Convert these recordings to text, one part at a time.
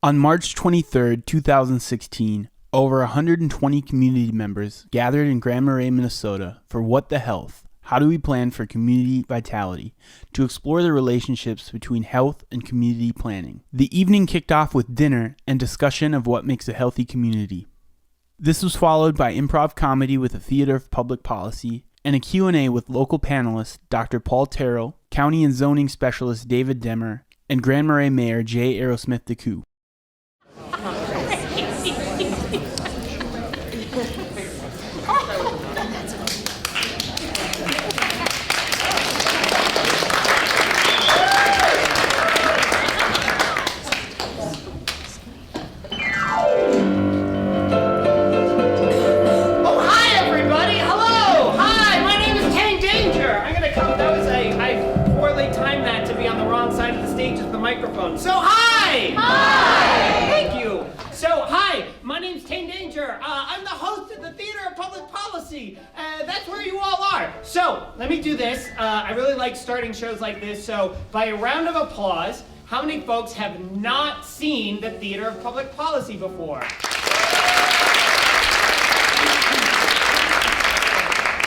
On March 23, 2016, over 120 community members gathered in Grand Marais, Minnesota for What the Health? How do we plan for community vitality? To explore the relationships between health and community planning. The evening kicked off with dinner and discussion of what makes a healthy community. This was followed by improv comedy with the Theater of Public Policy and a Q&A with local panelists Dr. Paul Terrell, County and Zoning Specialist David Demmer, and Grand Marais Mayor J. Aerosmith DeCoux. So hi! Hi! Thank you. So hi, my name's Tane Danger. I'm the host of the Theater of Public Policy. That's where you all are. So let me do this. I really like starting shows like this. So by a round of applause, how many folks have not seen the Theater of Public Policy before?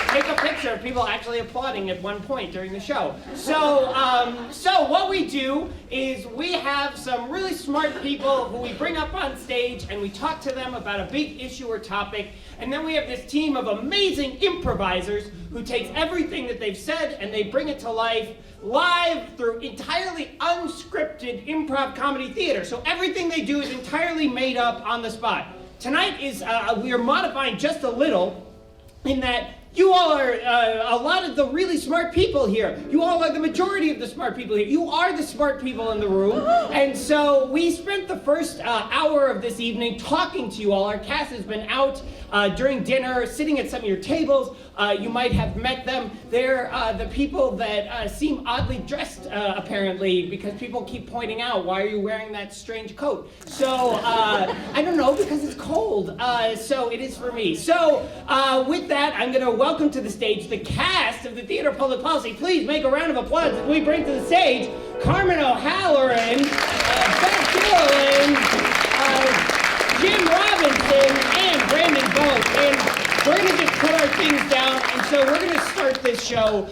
Take a picture of people actually applauding at one point during the show. So what we do is we have some really smart people who we bring up on stage and we talk to them about a big issue or topic, and then we have this team of amazing improvisers who takes everything that they've said and they bring it to live through entirely unscripted improv comedy theater. So everything they do is entirely made up on the spot. Tonight we are modifying just a little in that you all are a lot of the really smart people here. You all are the majority of the smart people here. You are the smart people in the room. And so we spent the first hour of this evening talking to you all. Our cast has been out during dinner, sitting at some of your tables. You might have met them. They're the people that seem oddly dressed, apparently, because people keep pointing out, why are you wearing that strange coat? So, I don't know, because it's cold. So it is for me. So, with that, I'm going to welcome to the stage the cast of the Theater of Public Policy. Please make a round of applause as we bring to the stage Carmen O'Halloran, Beth Gilliland, Jim Robinson, and Brandon Bolt. And we're going to just put our things down, and so we're going to start this show.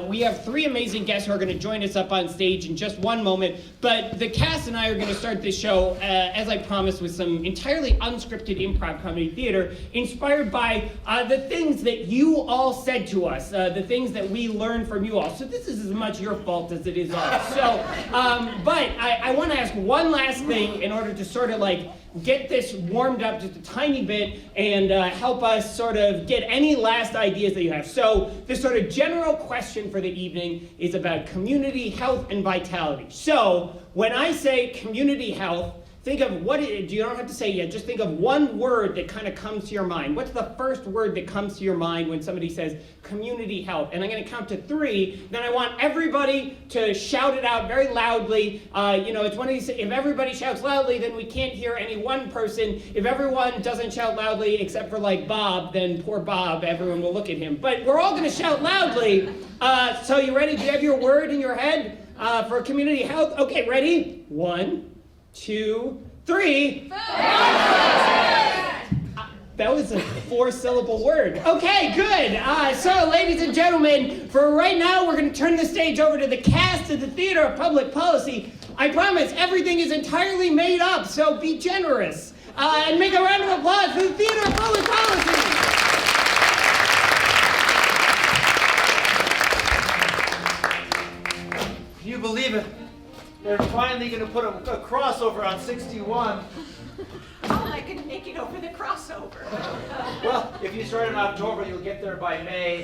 We have three amazing guests who are going to join us up on stage in just one moment, but the cast and I are going to start this show, as I promised, with some entirely unscripted improv comedy theater, inspired by the things that you all said to us, the things that we learned from you all. So this is as much your fault as it is ours. So, but I want to ask one last thing in order to sort of like get this warmed up just a tiny bit and help us sort of get any last ideas that you have. So the sort of general question for the evening is about community health and vitality. So when I say community health, think of you don't have to say yet, just think of one word that kind of comes to your mind. What's the first word that comes to your mind when somebody says community health? And I'm going to count to 3, then I want everybody to shout it out very loudly. It's one of these, if everybody shouts loudly, then we can't hear any one person. If everyone doesn't shout loudly, except for like Bob, then poor Bob, everyone will look at him. But we're all going to shout loudly. So you ready? Do you have your word in your head for community health? Okay, ready? 1, 2, 3. That was a 4-syllable word. Okay, good. So, ladies and gentlemen, for right now, we're going to turn the stage over to the cast of the Theater of Public Policy. I promise everything is entirely made up, so be generous. And make a round of applause for the Theater of Public Policy. Can you believe it? They're finally going to put a crossover on 61. Oh, I can make it over the crossover. Well, if you start in October, you'll get there by May.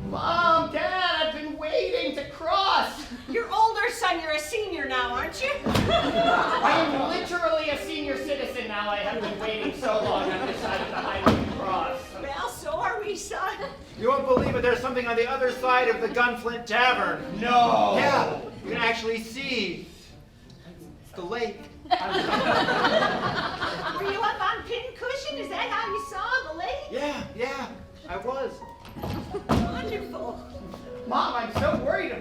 Mom, Dad, I've been waiting to cross. You're older, son. You're a senior now, aren't you? I am literally a senior citizen now. I have been waiting so long. I've decided to highway cross. Well, so are we, son. You won't believe it. There's something on the other side of the Gunflint Tavern. No. Yeah, you can actually see the lake. Were you up on Pincushion? Is that how you saw the lake? Yeah, I was. Wonderful. Mom, I'm so worried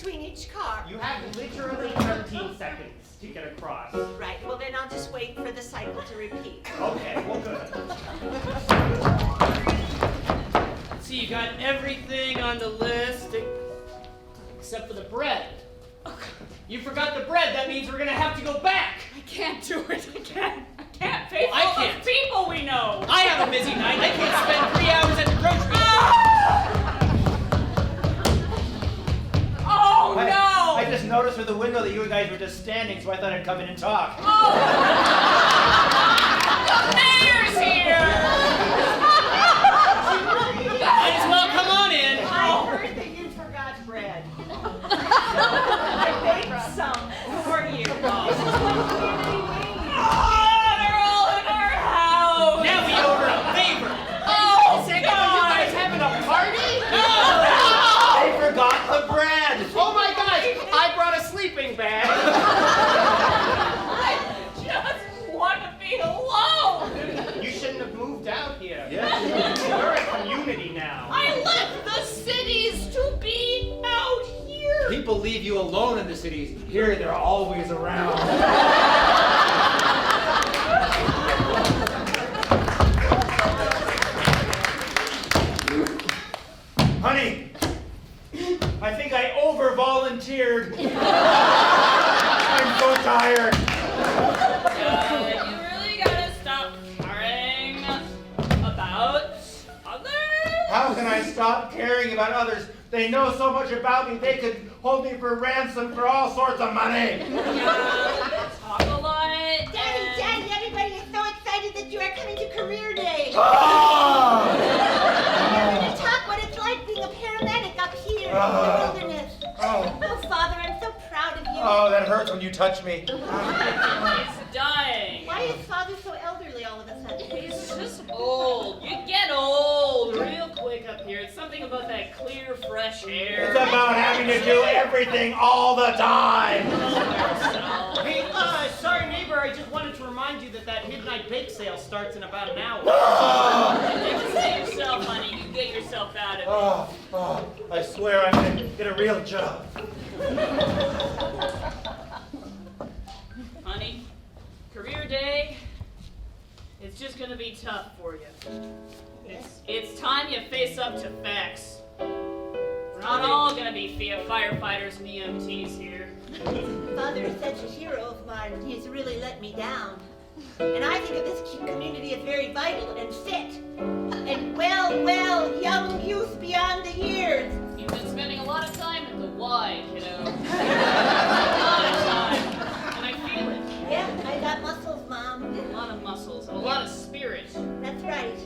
between each car. You have literally 13 seconds to get across. Right, well then I'll just wait for the cycle to repeat. Okay, well good. See, you got everything on the list except for the bread. You forgot the bread. That means we're gonna have to go back. I can't do it. I can't pay for Well, I all can't. those people we know. I have a busy night. I can't spend 3 hours at the grocery store. Oh no! I just noticed through the window that you guys were just standing, so I thought I'd come in and talk. Oh. The mayor's here! Might as well come on in. I heard that you forgot bread. I baked some for you. This is what community means. Oh, they're all in our house! Now we owe her a favor. Oh, Second, are you guys having a party? They forgot the bread! Oh my gosh, I brought a sleeping bag. I just want to be alone! You shouldn't have moved out here. Yeah. We're a community now. I left the cities to be out here! People leave you alone in the cities. Here, they're always around. Honey, I think I over-volunteered. I'm so tired. You really gotta stop caring about others. How can I stop caring about others? They know so much about me, they could hold me for ransom for all sorts of money. Yeah, talk a lot. Daddy, everybody is so excited that you are coming to Career Day. Oh! You're going to talk what it's like being a paramedic up here in the wilderness. Oh. Oh, Father, I'm so proud of you. Oh, that hurts when you touch me. He's dying. Why is Father so elderly all of a sudden? He's just old. You get old real quick up here. It's something about that clear, fresh air. It's about having to do everything all the time. Hey, sorry neighbor, I just wanted to remind you that midnight bake sale starts in about an hour. Just say yourself, honey. You get yourself out of it. I swear I'm gonna get a real job. Honey, career day, it's just gonna be tough for you. It's time you face up to facts. We're not all gonna be firefighters and EMTs here. Father is such a hero of mine, and he's really let me down. And I think of this community as very vital and fit. And well, young youth beyond the years. You've been spending a lot of time at the Y, kiddo. A lot of time. And I feel it. Yeah, I got muscles, Mom. A lot of muscles, and a lot of spirit. That's right.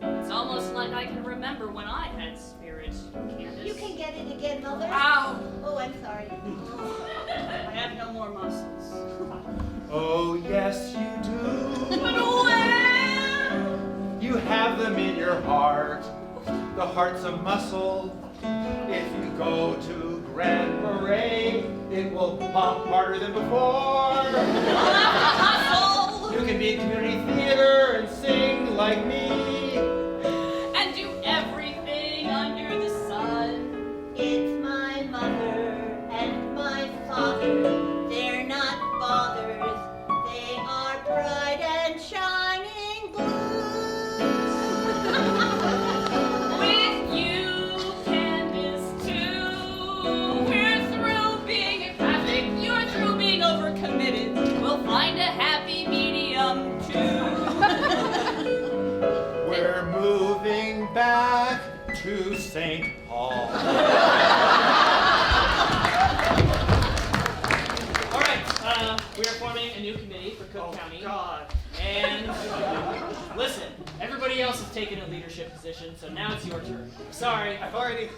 It's almost like I can remember when I had spirit, Candace. You can get it again, Mother. Ow! Oh, I'm sorry. I have no more muscles. Oh, yes, you do. But where? You have them in your heart. The heart's a muscle. If you go to Grand Marais, it will pump harder than before. I'll have to hustle! You can be community theater and sing like me. And do everything under the sun. It's my mother and my father. They're not bothers. They are bright and shining blue. With you, Candace, too. We're through being empathic. You're through being overcommitted. We'll find a happy medium, too. We're moving back to St. Paul. All right, we are forming a new committee for Cook County. God. And listen, everybody else has taken a leadership position, so now it's your turn. Sorry, I've already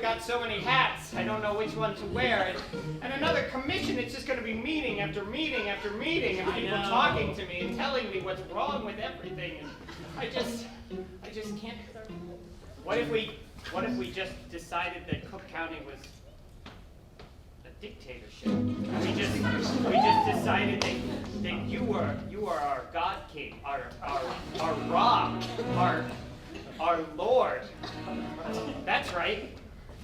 got so many hats. I don't know which one to wear. And another commission, it's just going to be meeting after meeting after meeting, and I people know. talking to me and telling me what's wrong with everything. And I just can't. What if we just decided that Cook County was a dictatorship? We just decided that you are our God King, our rock, our Lord. That's right.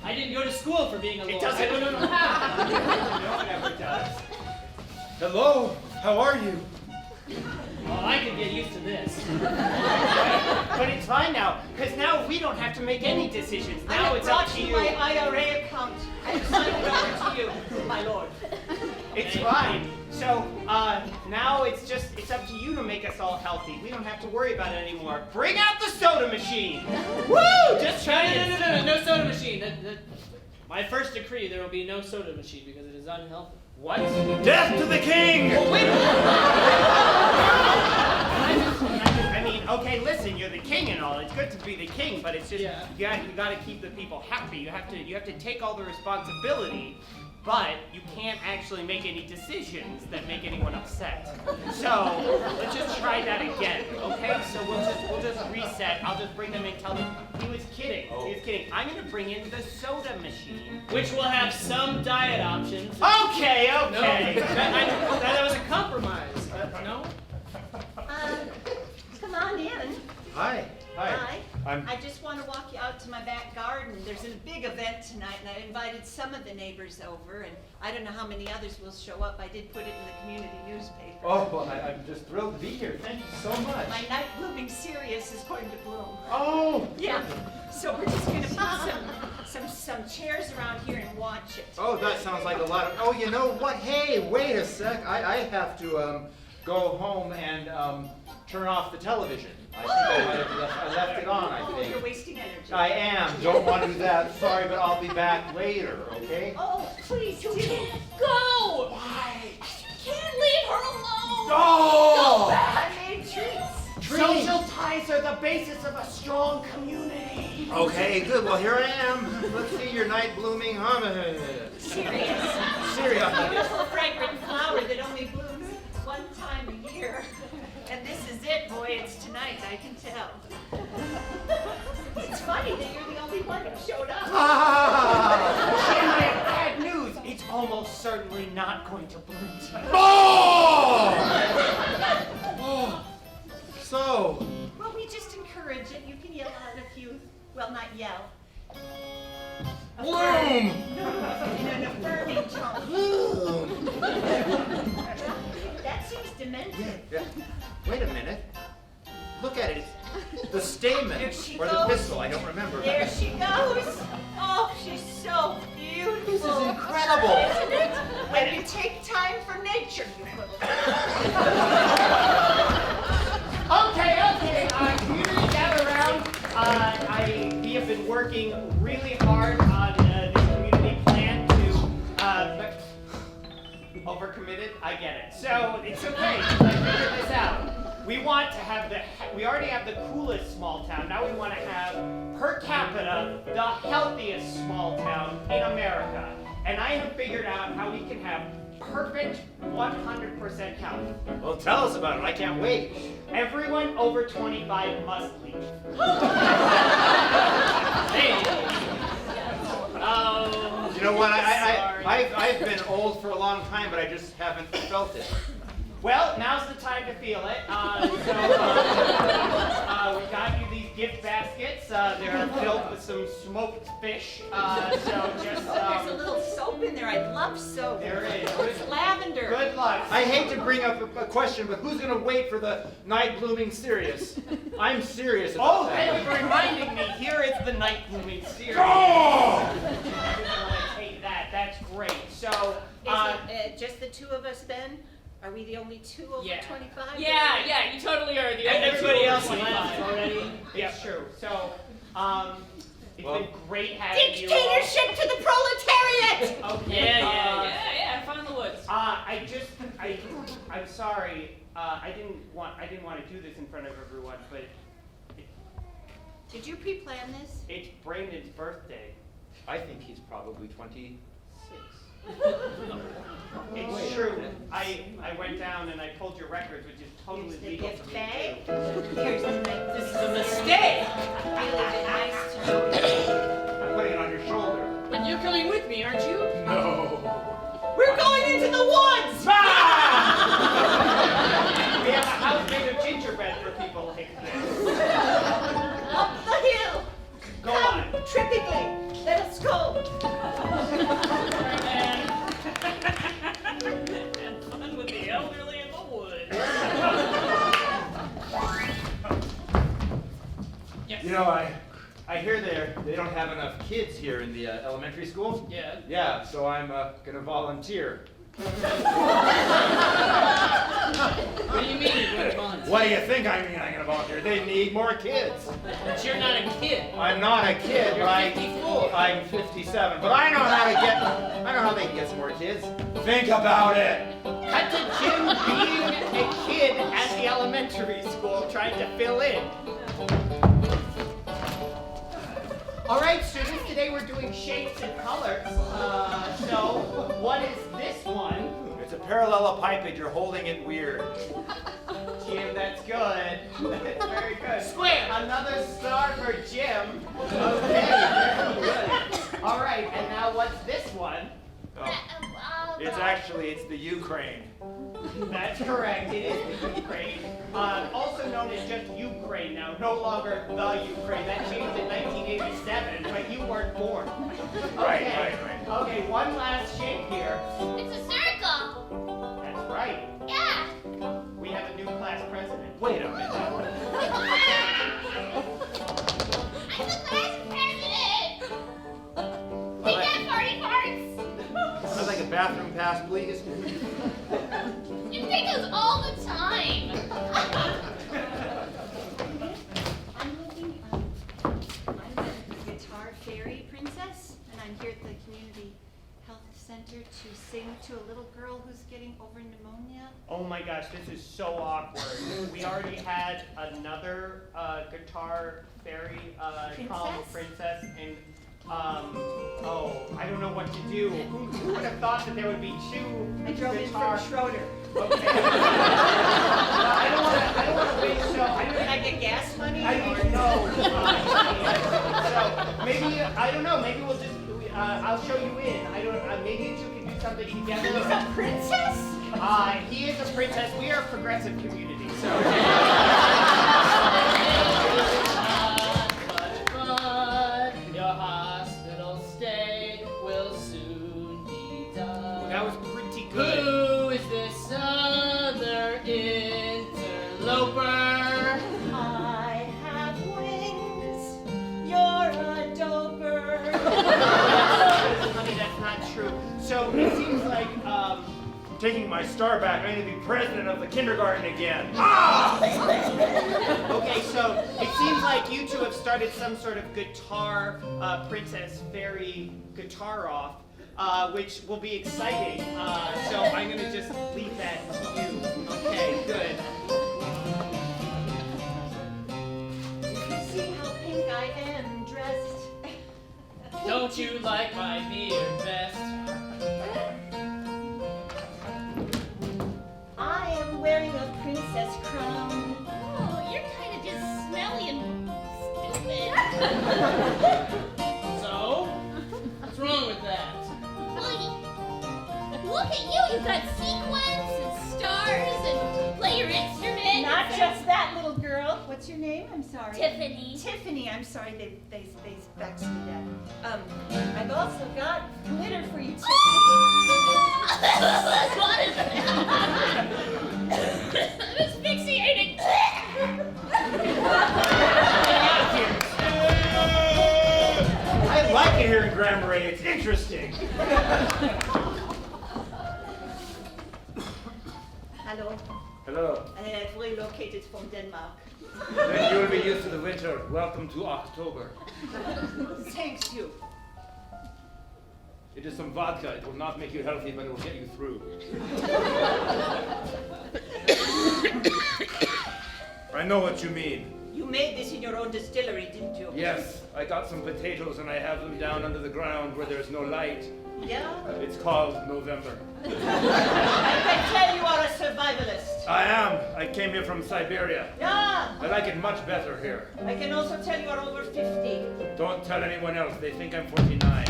I didn't go to school for being a lord. It doesn't. I don't know how. No one ever does. Hello, how are you? Well, I could get used to this. But it's fine now, because now we don't have to make any decisions. I Now have it's up brought to you you. my IRA account. I have signed it over to you, my lord. It's fine. So now it's up to you to make us all healthy. We don't have to worry about it anymore. Bring out the soda machine. Woo! Just try it. No soda machine. My first decree, there will be no soda machine because it is unhealthy. What? Death to the king! Well, wait. I mean, okay, listen, you're the king and all. It's good to be the king, but it's just you got to keep the people happy. You have to take all the responsibility, but you can't actually make any decisions that make anyone upset. So let's just try that again, okay? So we'll just reset. I'll just bring them in. Tell them he was kidding. He was kidding. I'm gonna bring in the soda machine, Which will have some diet options. Okay. No, that was a compromise. No? Come on in. Hi. Hi. I'm- I just want to walk you out to my back garden. There's a big event tonight, and I invited some of the neighbors over, and I don't know how many others will show up. I did put it in the community newspaper. Oh, well, I'm just thrilled to be here. Thank you so much. My night blooming Sirius is going to bloom. Oh! Yeah. So we're just going to put some chairs around here and watch it. Oh, that sounds like a lot of. Oh, you know what? Hey, wait a sec. I have to go home and turn off the television. I think I might have left it on. I Oh, think. you're wasting energy. I am. Don't want to do that. Sorry, but I'll be back later. Okay? Oh, please do. Go! Why? Can't leave her alone! Oh! I made treats. Social ties are the basis of a strong community. Okay, good. Well, here I am. Let's see your night blooming Sirius. Syria. Beautiful fragrant flower that only blooms one time a year. And this is it, boy, it's tonight, I can tell. It's funny that you're the only one who showed up. Ah! And I have bad news. It's almost certainly not going to bloom tonight. Oh! Oh! So, Well, we just encourage it. You can yell out if you, well, not yell. bloom! In an affirming tone. Bloom! That seems demented. Yeah. Wait a minute. Look at it. It's the stamen There she or the goes. pistil. I don't remember. There she goes. Oh, she's so beautiful. This is incredible. Isn't it? When you take time for nature, you little. Okay. Community gather around. We have been working really hard on the community plan to. Overcommitted? I get it. So it's okay. I figured this out. We want to have we already have the coolest small town. Now we want to have, per capita, the healthiest small town in America. And I have figured out how we can have perfect 100% health. Well, tell us about it. I can't wait. Everyone over 25 must leave. You know what? I've been old for a long time, but I just haven't felt it. Well, now's the time to feel it. We got you these gift baskets. They're filled with some smoked fish. There's There's a little soap in there. I love soap. There is. It's lavender. Good luck. I hate to bring up a question, but who's going to wait for the night blooming Sirius? I'm serious about Oh, that. thank you for reminding me. Here is the night blooming series. Oh! Take that. That's great. So, Is it just the two of us then? Are we the only two over 25? Yeah, you totally are the only Everybody two else over 25. left already. it's true. So, it's been great having you all. Dictatorship to the proletariat! Okay. Yeah, fun in the woods. I'm sorry. I didn't want to do this in front of everyone, but Did you pre-plan this? it's Brandon's birthday. I think he's probably 26. It's true. I went down and I pulled your records, which is totally Here's the legal gift for me bag. to Here's the This is a mistake. Really been nice to know you. I'm putting it on your shoulder. But you're coming with me, aren't you? No. We're going into the woods! We have a house made of gingerbread for people like this. Up the hill! Go Come, on. trippingly! Let us go! Yes. You know, I hear they don't have enough kids here in the elementary school. Yeah. Yeah, so I'm gonna volunteer. What do you mean you're going to volunteer? What do you think I mean I'm gonna volunteer? They need more kids. But you're not a kid. I'm not a kid, You're but 54. I'm 57. But I know how they can get some more kids. Think about it. Cut to Jim being a kid at the elementary school trying to fill in. All right, students, today we're doing shapes and colors. So what is this one? It's a parallelepiped. You're holding it weird. Jim, that's good. That's very good. Square. Another star for Jim. Okay, very good. All right, and now what's this one? It's the Ukraine. That's correct. It is the Ukraine, also known as just Ukraine now, no longer the Ukraine. That changed in 1987, but you weren't born. Okay. Right. Okay, one last shape here. It's a circle. That's right. Yeah. We have a new class president. Wait a minute. I'm the class president. Take that, party parts. I'd like a bathroom pass, please. You take those all the time. I'm the guitar fairy princess, and I'm here at the community health center to sing to a little girl who's getting over pneumonia. Oh my gosh, this is so awkward. We already had another guitar fairy called Princess, and I don't know what to do. Who would have thought that there would be two I drove in guitar... from Schroeder. Okay. I don't want to waste so. Can I get gas money? I or need to know. So maybe I don't know. Maybe we'll just. I'll show you in. I don't. Maybe you two can do something together. He's a princess? He is a princess. We are a progressive community. So. Your hospital stay will soon be done. That was pretty good. Who is this other interloper? I have wings. You're a doper. Honey, that's not true. So it seems like Taking my star back, I need to be president of the kindergarten again. Okay, so it seems like you two have started some sort of guitar princess fairy guitar off, which will be exciting. So I'm gonna just leave that to you. Okay, good. You see how pink I am dressed? Don't you like my beard best? I am wearing a princess crown. Oh, you're kind of just smelly and stupid. So? What's wrong with that? Well, look at you. You've got sequins and stars and play your instrument. Not just that, little girl. What's your name? I'm sorry. Tiffany. Tiffany. I'm sorry. They faxed me that. I've also got glitter for you, Tiffany. What is that? I'm asphyxiating. I like it here in Grand Marais. It's interesting. Hello. Hello. I have relocated from Denmark. Then you will be used to the winter. Welcome to October. Thanks, you. It is some vodka. It will not make you healthy, but it will get you through. I know what you mean. You made this in your own distillery, didn't you? Yes, I got some potatoes and I have them down under the ground where there's no light. Yeah? It's called November. I can tell you are a survivalist. I am. I came here from Siberia. Yeah. I like it much better here. I can also tell you are over 50. Don't tell anyone else. They think I'm 49.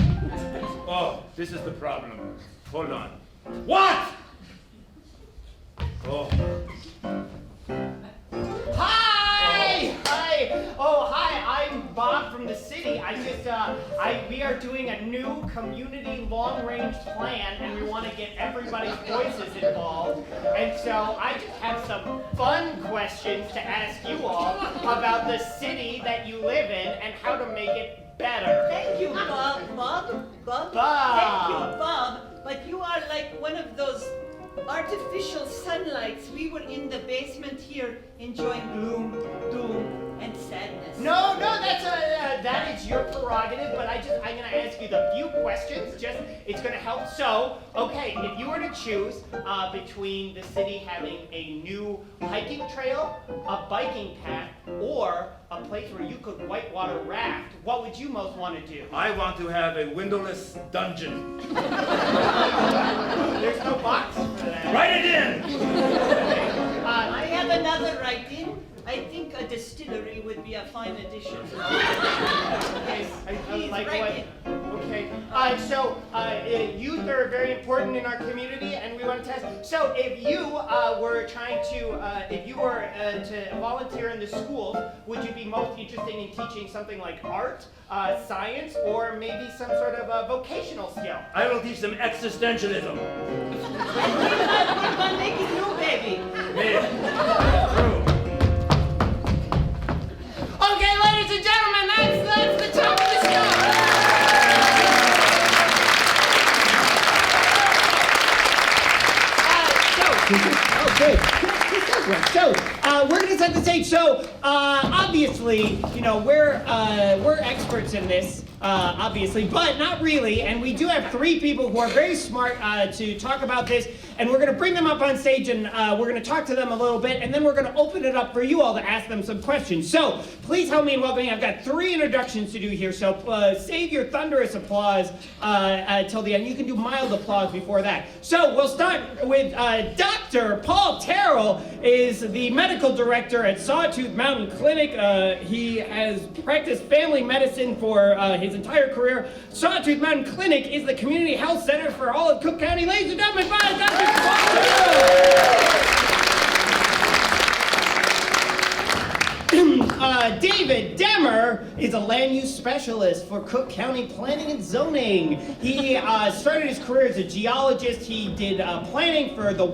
Oh, this is the problem. Hold on. What? Oh. Hi! Hi! Oh, hi, I'm Bob from from the city. We are doing a new community long-range plan, and we want to get everybody's voices involved. And so I just have some fun questions to ask you all about the city that you live in and how to make it better. Thank you, Bob. Bob? Bob. Thank you, Bob. But you are like one of those artificial sunlights. We were in the basement here enjoying gloom, doom, and sadness. No, that is your prerogative, but I'm gonna ask you the few questions, it's gonna help. So, okay, if you were to choose between the city having a new hiking trail, a biking path, or a place where you could whitewater raft, what would you most want to do? I want to have a windowless dungeon. There's no box for that. Write it in! I have another write-in. I think a distillery would be a fine addition. Okay, Please, like write what? Okay. Youth are very important in our community, and we want to test. So, if you were trying to, to volunteer in the schools, would you be most interested in teaching something like art, science, or maybe some sort of a vocational skill? I will teach them existentialism. Work on making you, baby. True. Okay, ladies and gentlemen, that's the top of the show. So, we're going to set the stage. So, obviously, we're experts in this, obviously, but not really. And we do have three people who are very smart to talk about this. And we're going to bring them up on stage, and we're going to talk to them a little bit, and then we're going to open it up for you all to ask them some questions. So, please help me in welcoming. I've got 3 introductions to do here. So, save your thunderous applause till the end. You can do mild applause before that. So, we'll start with Dr. Paul Terrell is the medical director at Sawtooth Mountain Clinic. He has practiced family medicine for his entire career. Sawtooth Mountain Clinic is the community health center for all of Cook County. Ladies and gentlemen, by Dr. Paul Terrell. David Demmer is a land use specialist for Cook County Planning and Zoning. He started his career as a geologist. He did planning for the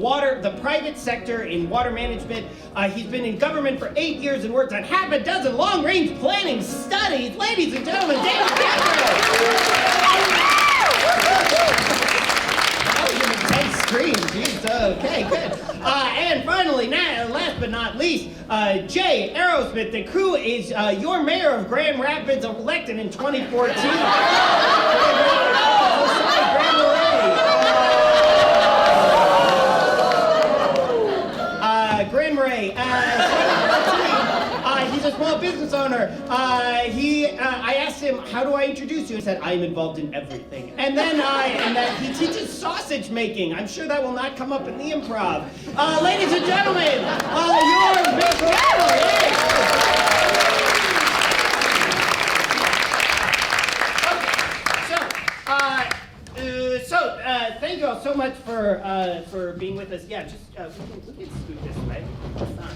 private sector in water management. He's been in government for 8 years and worked on half a dozen long-range planning studies. Ladies and gentlemen, David Demmer. Scream. Jeez, okay, good. And finally, last but not least, Jay Aerosmith. The crew is your mayor of Grand Rapids, elected in 2014. Grand Marais. Grand Marais. He's a small business owner. I asked him, how do I introduce you? He said, I am involved in everything. And then he teaches sausage making. I'm sure that will not come up in the improv. Ladies and gentlemen, your Miss thank you all so much for being with us. Yeah, just we can scoot this way. That's not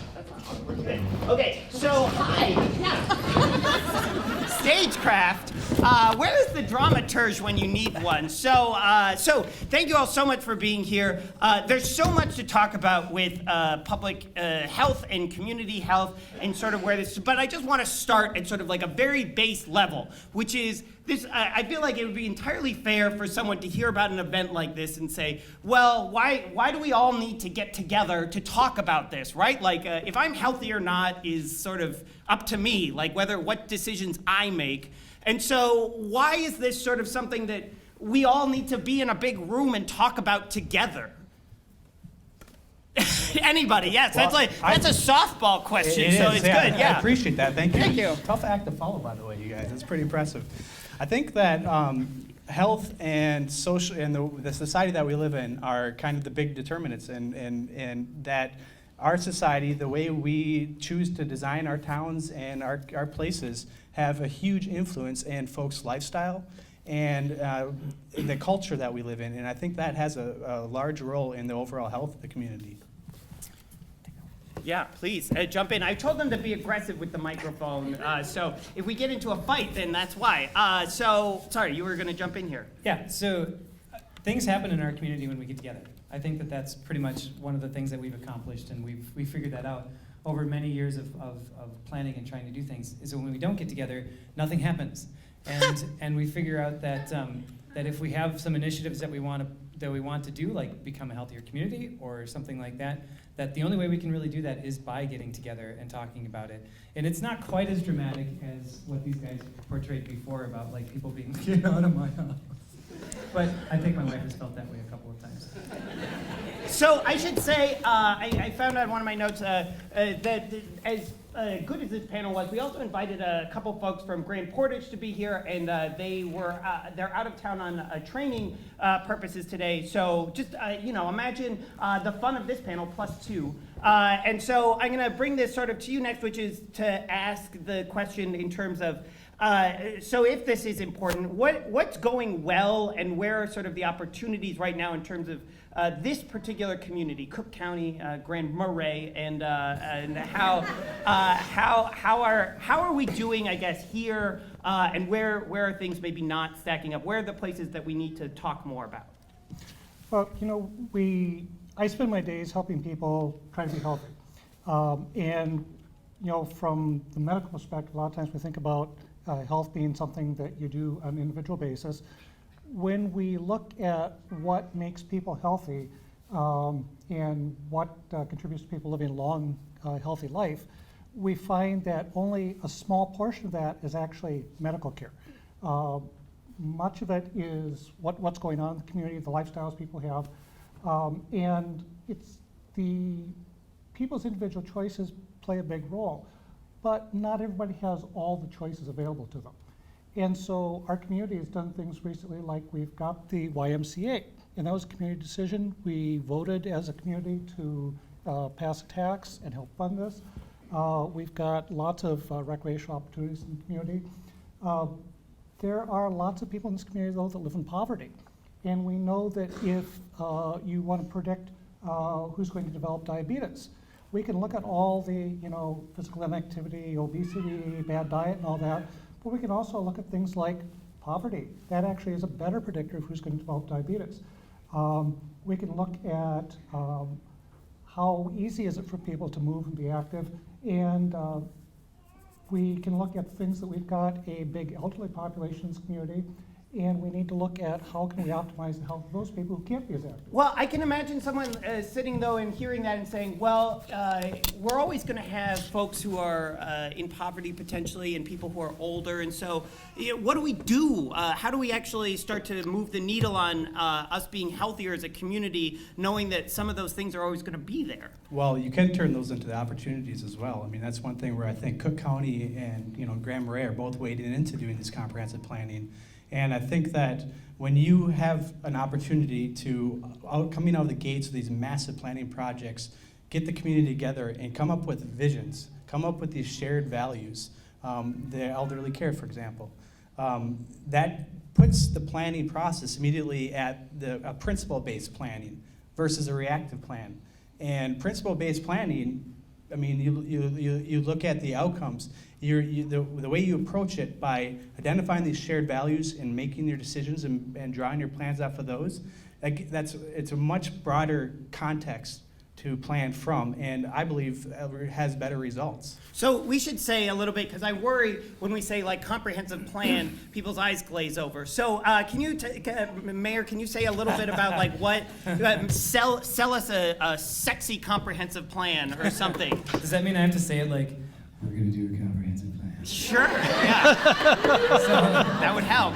awkward. Good. Okay, so hi. Yeah. Stagecraft. Where is the dramaturge when you need one? So thank you all so much for being here. There's so much to talk about with public health and community health and sort of where this. But I just want to start at sort of like a very base level, which is this. I feel like it would be entirely fair for someone to hear about an event like this and say, well, why do we all need to get together to talk about this, right? Like, if I'm healthy or not is sort of up to me, like what decisions I make. And so why is this sort of something that we all need to be in a big room and talk about together? Anybody? Yes, well, that's a softball question, so it's good. Yeah, I appreciate that. Thank you. Thank you. Tough act to follow, by the way, you guys. It's pretty impressive. I think that health and social and the society that we live in are kind of the big determinants, and that our society, the way we choose to design our towns and our places, have a huge influence in folks' lifestyle and the culture that we live in. And I think that has a large role in the overall health of the community. Yeah, please, jump in. I told them to be aggressive with the microphone, so if we get into a fight, then that's why. Sorry, you were going to jump in here. Yeah, so things happen in our community when we get together. I think that that's pretty much one of the things that we've accomplished, and we've figured that out over many years of planning and trying to do things, is that when we don't get together, nothing happens. And we figure out that that if we have some initiatives that we want to do, like become a healthier community or something like that, that the only way we can really do that is by getting together and talking about it. And it's not quite as dramatic as what these guys portrayed before about like people being get out of my house. But I think my wife has felt that way a couple of times. So I should say, I found out one of my notes that as good as this panel was, we also invited a couple folks from Grand Portage to be here, and they're out of town on training purposes today. So just imagine the fun of this panel plus two. And so I'm going to bring this sort of to you next, which is to ask the question in terms of. So if this is important, what's going well, and where are sort of the opportunities right now in terms of this particular community, Cook County, Grand Marais, and how are we doing, I guess, here, and where are things maybe not stacking up? Where are the places that we need to talk more about? Well, I spend my days helping people try to be healthy, and from the medical perspective, a lot of times we think about health being something that you do on an individual basis. When we look at what makes people healthy and what contributes to people living a long, healthy life, we find that only a small portion of that is actually medical care. Much of it is what's going on in the community, the lifestyles people have, and it's the people's individual choices play a big role. But not everybody has all the choices available to them. And so our community has done things recently, like we've got the YMCA, and that was a community decision. We voted as a community to pass a tax and help fund this. We've got lots of recreational opportunities in the community. There are lots of people in this community, though, that live in poverty. And we know that if you want to predict who's going to develop diabetes, we can look at all the physical inactivity, obesity, bad diet, and all that, but we can also look at things like poverty. That actually is a better predictor of who's going to develop diabetes. We can look at how easy is it for people to move and be active, and we can look at things that we've got a big elderly population in this community, and we need to look at how can we optimize the health of those people who can't be as active. Well, I can imagine someone sitting, though, and hearing that and saying, well, we're always going to have folks who are in poverty potentially and people who are older. And so what do we do? How do we actually start to move the needle on us being healthier as a community, knowing that some of those things are always going to be there? Well, you can turn those into the opportunities as well. I mean, that's one thing where I think Cook County and Grand Marais are both wading into doing this comprehensive planning. And I think that when you have an opportunity to, coming out of the gates of these massive planning projects, get the community together and come up with visions, come up with these shared values, the elderly care, for example, that puts the planning process immediately at a principle-based planning versus a reactive plan. And principle-based planning, I mean, you look at the outcomes. The way you approach it by identifying these shared values and making your decisions and drawing your plans off of those, it's a much broader context to plan from, and I believe has better results. So we should say a little bit, because I worry when we say like comprehensive plan, people's eyes glaze over. So can you, Mayor, can you say a little bit about like what, sell us a sexy comprehensive plan or something? Does that mean I have to say it like, we're going to do a comprehensive plan? Sure, yeah. That would help.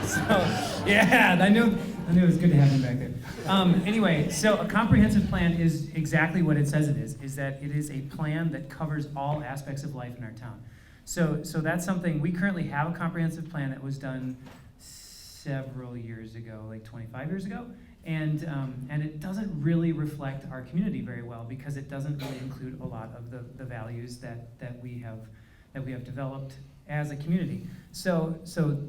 Yeah, I knew it was good to have you back there. Anyway, so a comprehensive plan is exactly what it says it is that it is a plan that covers all aspects of life in our town. So that's something, we currently have a comprehensive plan that was done several years ago, like 25 years ago, and it doesn't really reflect our community very well because it doesn't really include a lot of the values that we have developed as a community. So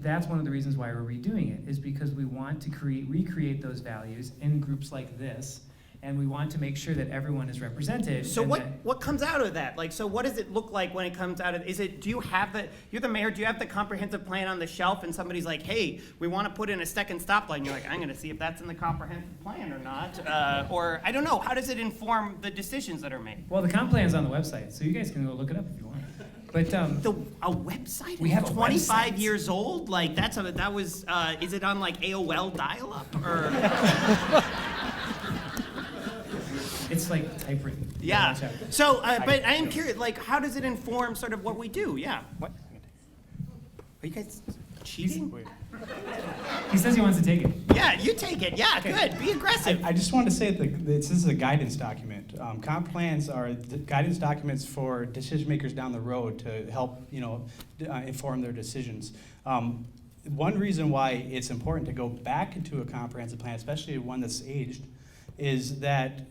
that's one of the reasons why we're redoing it, is because we want to recreate those values in groups like this and we want to make sure that everyone is represented. So and what comes out of that? Like, so what does it look like when it comes out of? You're the mayor? Do you have the comprehensive plan on the shelf, and somebody's like, hey, we want to put in a second stoplight, and you're like, I'm going to see if that's in the comprehensive plan or not, or I don't know. How does it inform the decisions that are made? Well, the comp plan's on the website, so you guys can go look it up if you want. But a website? We have 25 years old. Like that was. Is it on like AOL dial-up or? It's like typewritten. Yeah. So, but I am curious. Like, how does it inform sort of what we do? Yeah. What? Are you guys cheating? He says he wants to take it. Yeah, you take it. Yeah, good. Be aggressive. I just wanted to say that this is a guidance document. Comp plans are guidance documents for decision makers down the road to help, inform their decisions. One reason why it's important to go back into a comprehensive plan, especially one that's aged, is that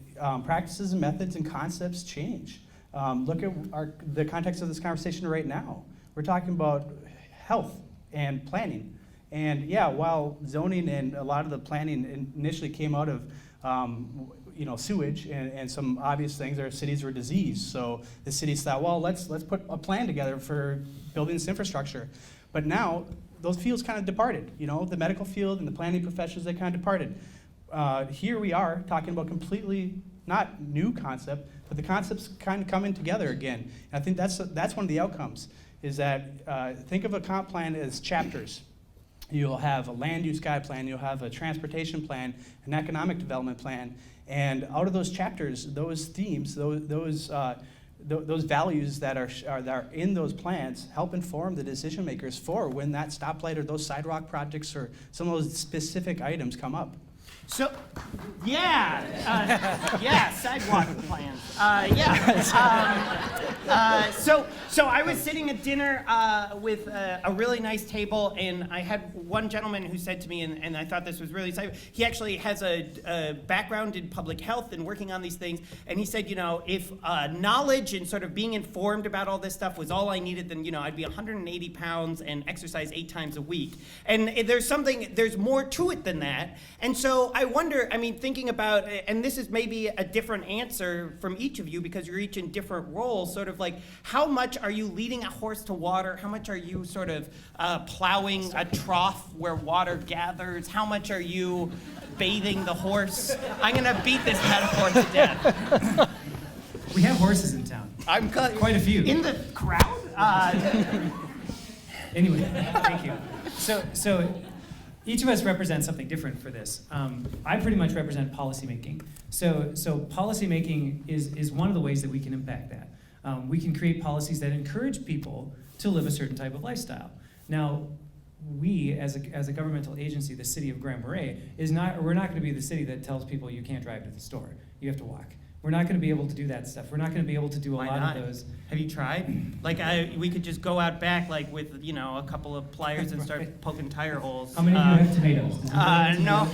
practices and methods and concepts change. Look at the context of this conversation right now. We're talking about health and planning. And yeah, while zoning and a lot of the planning initially came out of sewage and some obvious things, our cities were diseased. So the cities thought, well, let's put a plan together for building this infrastructure. But now those fields kind of departed. The medical field and the planning professions, they kind of departed. Here we are talking about completely not new concept, but the concepts kind of coming together again. And I think that's one of the outcomes, is that think of a comp plan as chapters. You'll have a land use guide plan, you'll have a transportation plan, an economic development plan, and out of those chapters, those themes, those values that are in those plans help inform the decision makers for when that stoplight or those sidewalk projects or some of those specific items come up. So, yeah, sidewalk plans. So I was sitting at dinner with a really nice table, and I had one gentleman who said to me, and I thought this was really exciting. He actually has a background in public health and working on these things, and he said, if knowledge and sort of being informed about all this stuff was all I needed, then I'd be 180 pounds and exercise 8 times a week. And there's more to it than that. And so I wonder, thinking about, and this is maybe a different answer from each of you because you're each in different roles, sort of like, how much are you leading a horse to water? How much are you sort of plowing a trough where water gathers? How much are you bathing the horse? I'm going to beat this metaphor to death. We have horses in town. Quite a few. In the crowd? Anyway, thank you. So each of us represents something different for this. I pretty much represent policymaking. So policymaking is one of the ways that we can impact that. We can create policies that encourage people to live a certain type of lifestyle. Now, we, as a governmental agency, the city of Grand Marais, we're not going to be the city that tells people you can't drive to the store. You have to walk. We're not going to be able to do that stuff. We're not going to be able to do a lot of those. Have you tried? We could just go out back, with a couple of pliers and start poking tire holes. How many of you have tomatoes? No.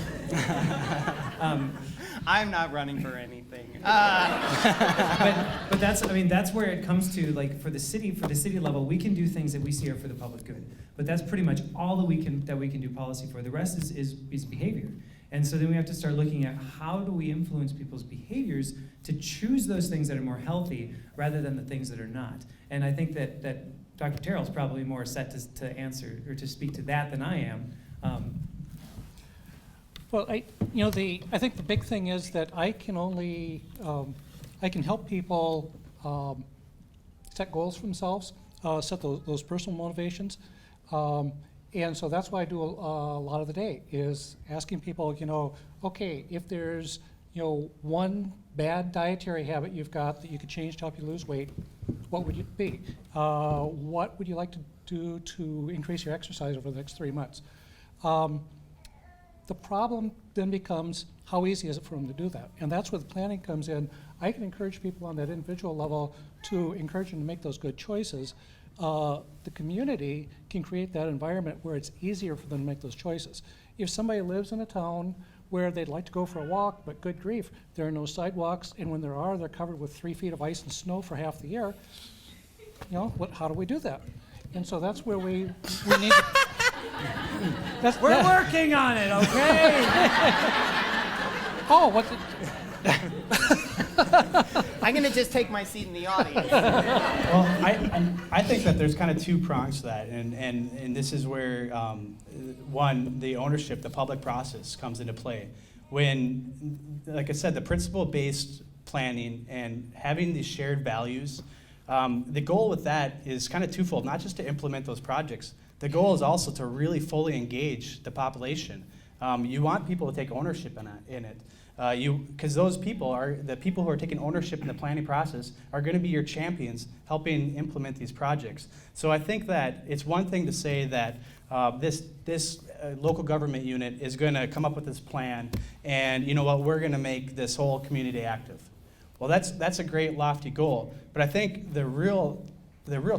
I'm not running for anything. But that's where it comes to, for the city level, we can do things that we see are for the public good. But that's pretty much all that we can do policy for. The rest is behavior. And so then we have to start looking at how do we influence people's behaviors to choose those things that are more healthy rather than the things that are not. And I think that Dr. Terrell's probably more set to answer or to speak to that than I am. Well, I think the big thing is that I can only I can help people set goals for themselves, set those personal motivations. And so that's why I do a lot of the day, is asking people, okay, if there's, one bad dietary habit you've got that you could change to help you lose weight, what would it be? What would you like to do to increase your exercise over the next 3 months? The problem then becomes, how easy is it for them to do that? And that's where the planning comes in. I can encourage people on that individual level to encourage them to make those good choices. The community can create that environment where it's easier for them to make those choices. If somebody lives in a town where they'd like to go for a walk, but good grief, there are no sidewalks, and when there are, they're covered with 3 feet of ice and snow for half the year, how do we do that? And so that's where we need to... We're working on it, okay? Oh, what's it? I'm going to just take my seat in the audience. Well, I think that there's kind of two prongs to that, and this is where, one, the ownership, the public process comes into play. When, like I said, the principle-based planning and having these shared values, the goal with that is kind of twofold, not just to implement those projects. The goal is also to really fully engage the population. You want people to take ownership in it. Because those people are the people who are taking ownership in the planning process are going to be your champions helping implement these projects. So I think that it's one thing to say that this local government unit is going to come up with this plan, and you know what, we're going to make this whole community active. Well, that's a great lofty goal, but I think the real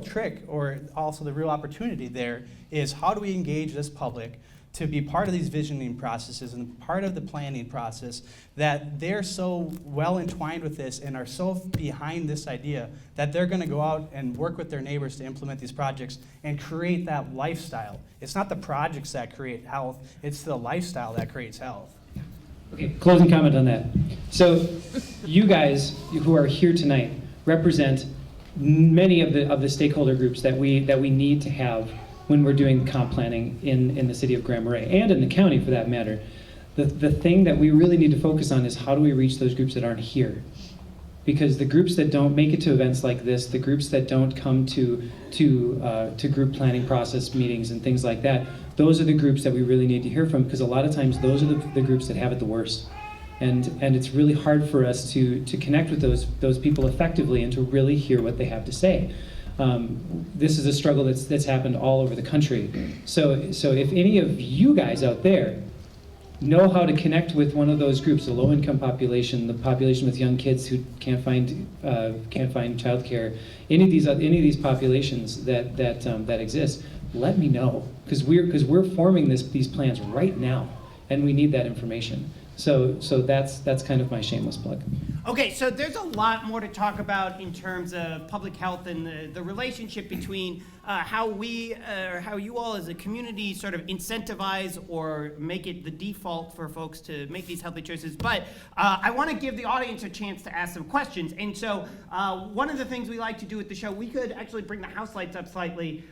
trick, or also the real opportunity there, is how do we engage this public to be part of these visioning processes and part of the planning process, that they're so well entwined with this and are so behind this idea that they're going to go out and work with their neighbors to implement these projects and create that lifestyle. It's not the projects that create health, it's the lifestyle that creates health. Okay, closing comment on that. So you guys who are here tonight represent many of the stakeholder groups that we need to have when we're doing comp planning in the city of Grand Marais, and in the county for that matter. The thing that we really need to focus on is how do we reach those groups that aren't here? Because the groups that don't make it to events like this, the groups that don't come to group planning process meetings and things like that, those are the groups that we really need to hear from, because a lot of times those are the groups that have it the worst. And it's really hard for us to connect with those people effectively and to really hear what they have to say. This is a struggle that's happened all over the country. So if any of you guys out there know how to connect with one of those groups, the low-income population, the population with young kids who can't find childcare, any of these populations that exist, let me know, because we're forming these plans right now, and we need that information. So that's kind of my shameless plug. Okay, so there's a lot more to talk about in terms of public health and the relationship between how you all as a community sort of incentivize or make it the default for folks to make these healthy choices. But I want to give the audience a chance to ask some questions. And so one of the things we like to do at the show, we could actually bring the house lights up slightly,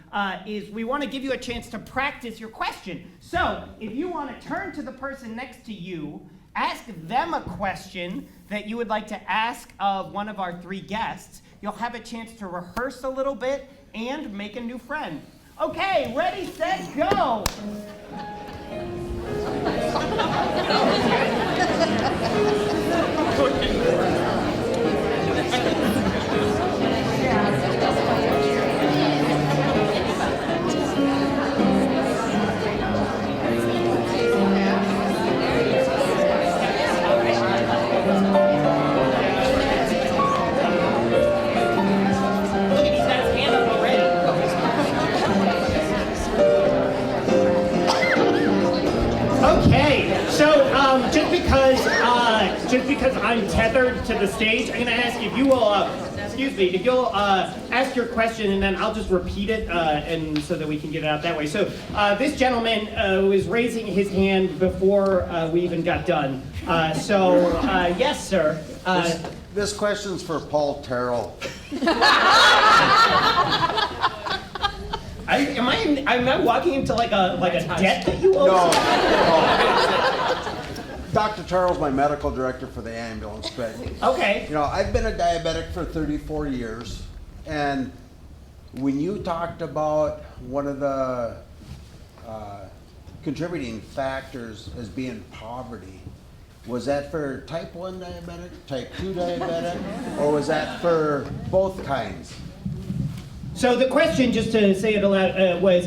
is we want to give you a chance to practice your question. So if you want to turn to the person next to you, ask them a question that you would like to ask of one of our three guests. You'll have a chance to rehearse a little bit and make a new friend. Okay, ready, set, go! Just because I'm tethered to the stage, I'm going to ask if you will, if you'll ask your question, and then I'll just repeat it, and so that we can get it out that way. So this gentleman was raising his hand before we even got done. Yes, sir. This question's for Paul Terrell. Am I walking into like a debt that you owe? No. Dr. Terrell's my medical director for the ambulance, but okay. You know, I've been a diabetic for 34 years, and when you talked about one of the contributing factors as being poverty, was that for type 1 diabetic, type 2 diabetic, or was that for both kinds? So the question, just to say it aloud, was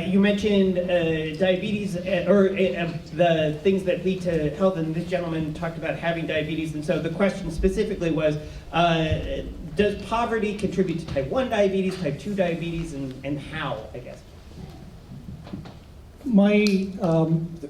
you mentioned diabetes or the things that lead to health, and this gentleman talked about having diabetes, and so the question specifically was, does poverty contribute to type 1 diabetes, type 2 diabetes, and how, I guess?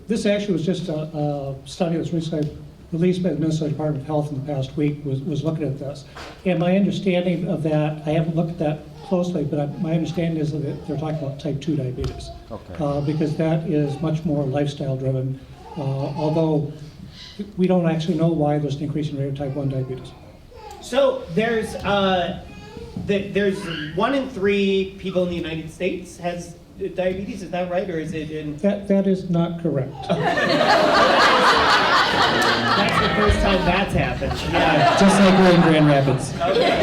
This actually was just a study that was recently released by the Minnesota Department of Health in the past week, was looking at this. And my understanding of that, I haven't looked at that closely, but my understanding is that they're talking about type 2 diabetes. Okay. Because that is much more lifestyle driven. Although we don't actually know why there's an increasing rate of type 1 diabetes. So there's 1 in 3 people in the United States has diabetes. Is that right, or is it in? That is not correct. That's the first time that's happened. Yeah. Just like we're in Grand Rapids. Okay.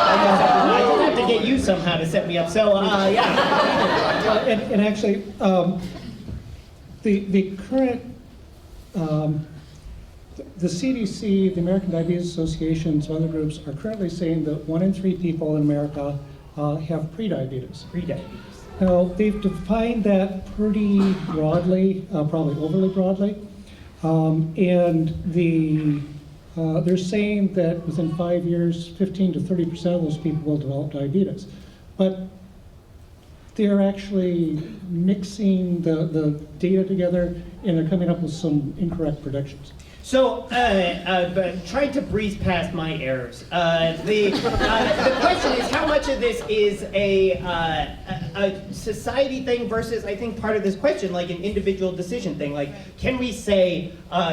I have to get you somehow to set me up. So yeah. And actually, the current the CDC, the American Diabetes Association, and some other groups are currently saying that 1 in 3 people in America have prediabetes. Now, they've defined that pretty broadly, probably overly broadly, and they're saying that within 5 years, 15 to 30% of those people will develop diabetes. But they're actually mixing the data together, and they're coming up with some incorrect predictions. So, trying to breeze past my errors. The question is, how much of this is a society thing versus, I think, part of this question, like an individual decision thing. Like, can we say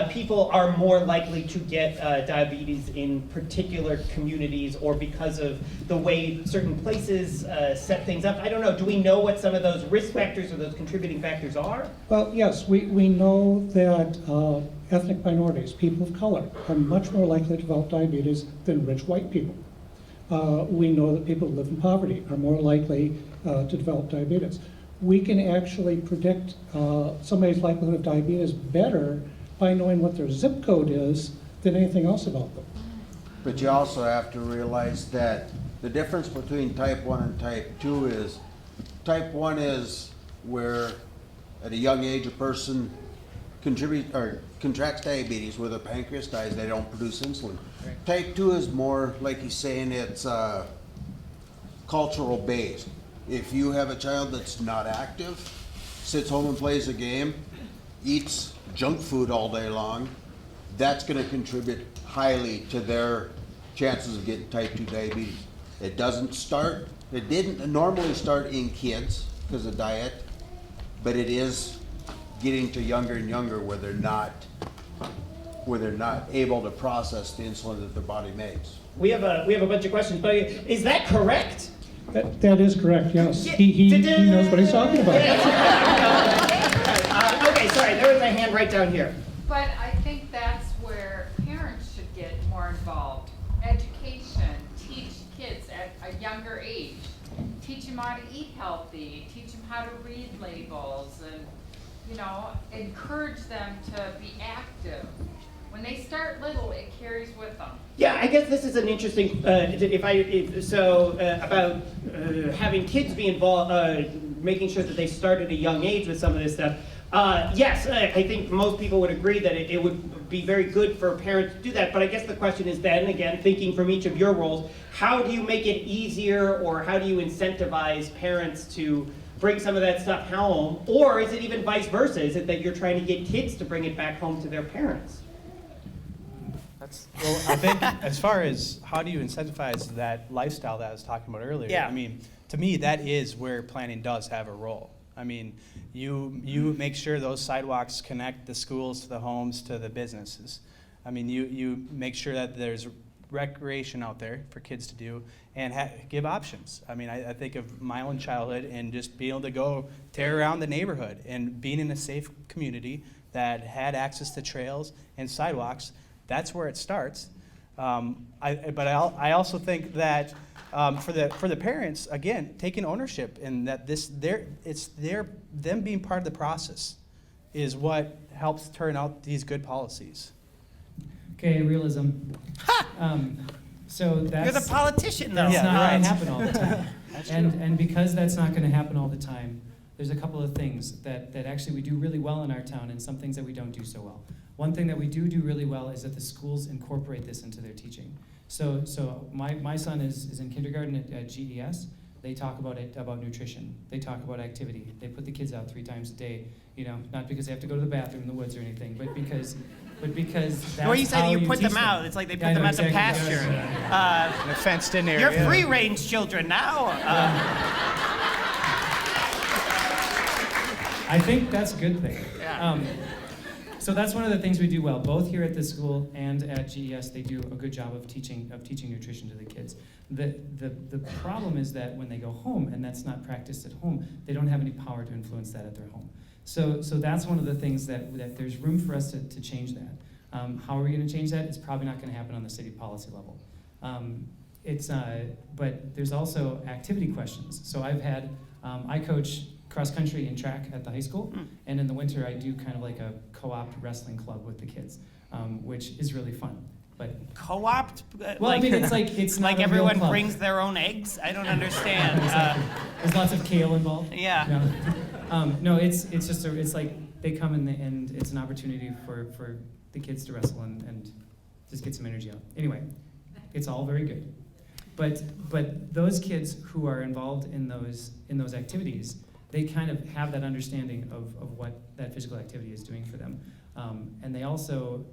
people are more likely to get diabetes in particular communities, or because of the way certain places set things up? I don't know. Do we know what some of those risk factors or those contributing factors are? Well, yes, we know that ethnic minorities, people of color, are much more likely to develop diabetes than rich white people. We know that people who live in poverty are more likely to develop diabetes. We can actually predict somebody's likelihood of diabetes better by knowing what their zip code is than anything else about them. But you also have to realize that the difference between type 1 and type 2 is type 1 is where at a young age a person contracts diabetes, where the pancreas dies, they don't produce insulin. Right. Type 2 is more, like he's saying, it's cultural based. If you have a child that's not active, sits home and plays a game, eats junk food all day long, that's going to contribute highly to their chances of getting type 2 diabetes. It didn't normally start in kids because of diet, but it is getting to younger and younger where they're not able to process the insulin that their body makes. We have a bunch of questions, but is that correct? That is correct, yes. He knows what he's talking about. Okay, sorry, there was a hand right down here. But I think that's where parents should get more involved. Education, teach kids at a younger age. Teach them how to eat healthy, teach them how to read labels, and encourage them to be active. When they start little, it carries with them. Yeah, I guess this is an interesting, about having kids be involved, making sure that they start at a young age with some of this stuff. Yes, I think most people would agree that it would be very good for parents to do that, but I guess the question is then, again, thinking from each of your roles, how do you make it easier, or how do you incentivize parents to bring some of that stuff home, or is it even vice versa? Is it that you're trying to get kids to bring it back home to their parents? Well, I think as far as how do you incentivize that lifestyle that I was talking about earlier, Yeah. I mean, to me, that is where planning does have a role. I mean, you make sure those sidewalks connect the schools to the homes to the businesses. I mean, you make sure that there's recreation out there for kids to do and give options. I mean, I think of my own childhood and just being able to go tear around the neighborhood and being in a safe community that had access to trails and sidewalks. That's where it starts. But I also think that for the parents, again, taking ownership and that them being part of the process is what helps turn out these good policies. Okay, realism. So that's... You're the politician, though. That's not right. going to happen all the time. And because that's not going to happen all the time, there's a couple of things that actually we do really well in our town and some things that we don't do so well. One thing that we do really well is that the schools incorporate this into their teaching. So my son is in kindergarten at GES. They talk about nutrition. They talk about activity. They put the kids out 3 times a day, not because they have to go to the bathroom in the woods or anything, but because that's Or you say how you put teach them out. It's like they put them at the exactly. pasture. In a fenced-in area. You're free-range children now. I think that's a good thing. Yeah. So that's one of the things we do well, both here at this school and at GES. They do a good job of teaching nutrition to the kids. The problem is that when they go home and that's not practiced at home, they don't have any power to influence that at their home. So that's one of the things that there's room for us to change that. How are we going to change that? It's probably not going to happen on the city policy level. But there's also activity questions. So I coach cross country and track at the high school, and in the winter I do kind of like a co-opt wrestling club with the kids, which is really fun. But Co-opt? well, I mean, it's not like a real everyone club. brings their own eggs. I don't understand. Exactly. There's lots of kale involved. Yeah. No, it's just it's like they come in and it's an opportunity for the kids to wrestle and just get some energy out. Anyway, it's all very good. But those kids who are involved in those activities, they kind of have that understanding of what that physical activity is doing for them. And they also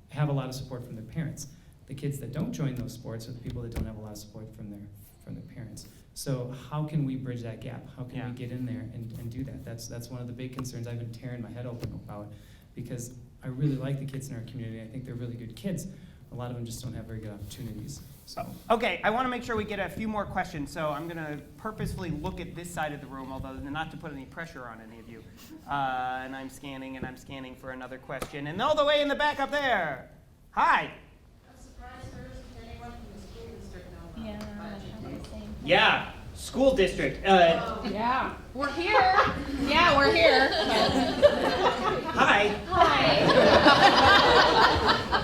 have a lot of support from their parents. The kids that don't join those sports are the people that don't have a lot of support from their parents. So how can we bridge that gap? How can we get in there and do that? That's one of the big concerns I've been tearing my head open about, because I really like the kids in our community. I think they're really good kids. A lot of them just don't have very good opportunities. So. Okay, I want to make sure we get a few more questions, so I'm going to purposefully look at this side of the room, although not to put any pressure on any of you. And I'm scanning for another question. And all the way in the back up there. Hi. I'm surprised there isn't anyone from the school district now. Yeah, school district. Yeah, we're here. Yeah, we're here. Hi.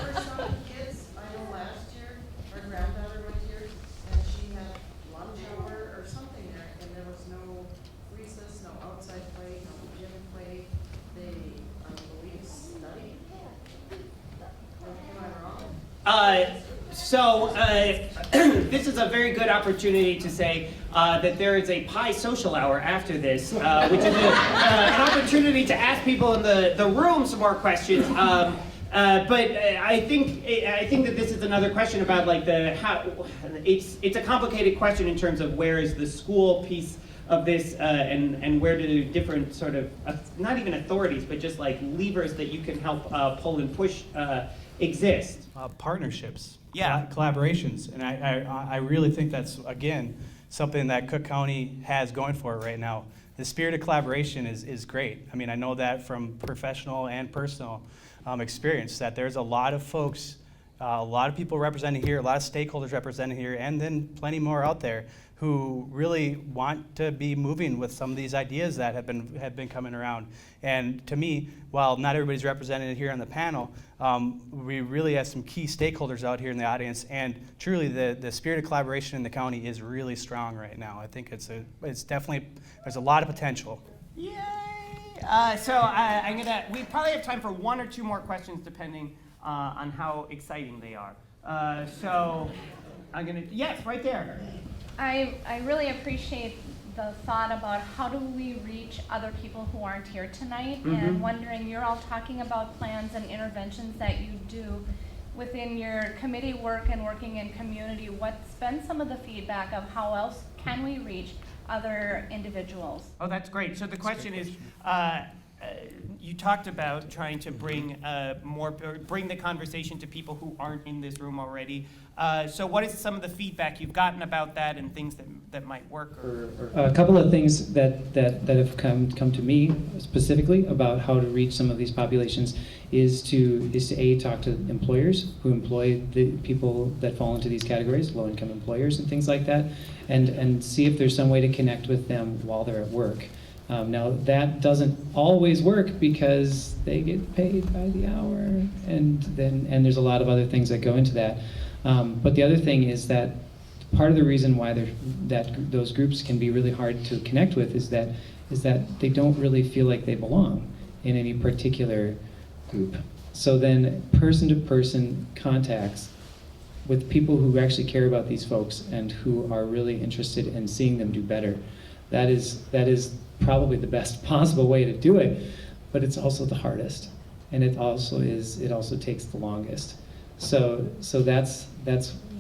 For some kids, I know last year, our granddaughter went here, and she had lunch hour or something there, and there was no recess, no outside play, no gym play. They, I believe, studied. Am I wrong? So this is a very good opportunity to say that there is a pie social hour after this, which is an opportunity to ask people in the room some more questions. But I think that this is another question about like it's a complicated question in terms of where is the school piece of this and where do different sort of not even authorities but just like levers that you can help pull and push exist. Partnerships, yeah, collaborations, and I really think that's again something that Cook County has going for it right now. The spirit of collaboration is great. I mean, I know that from professional and personal experience that there's a lot of folks, a lot of people represented here, a lot of stakeholders represented here, and then plenty more out there who really want to be moving with some of these ideas that have been coming around. And to me, while not everybody's represented here on the panel, we really have some key stakeholders out here in the audience, and truly the spirit of collaboration in the county is really strong right now. I think it's definitely, there's a lot of potential. Yay! We probably have time for one or two more questions depending on how exciting they are. Yes, right there. I really appreciate the thought about how do we reach other people who aren't here tonight, and wondering, you're all talking about plans and interventions that you do within your committee work and working in community. What's been some of the feedback of how else can we reach other individuals? Oh, that's great. So the question is, you talked about trying to bring bring the conversation to people who aren't in this room already. So what is some of the feedback you've gotten about that and things that might work? A couple of things that have come to me specifically about how to reach some of these populations is to talk to employers who employ the people that fall into these categories, low-income employers and things like that, and see if there's some way to connect with them while they're at work. Now that doesn't always work because they get paid by the hour, and there's a lot of other things that go into that. But the other thing is that part of the reason why those groups can be really hard to connect with is that they don't really feel like they belong in any particular group. So then person-to-person contacts with people who actually care about these folks and who are really interested in seeing them do better, that is probably the best possible way to do it, but it's also the hardest, and it also takes the longest. So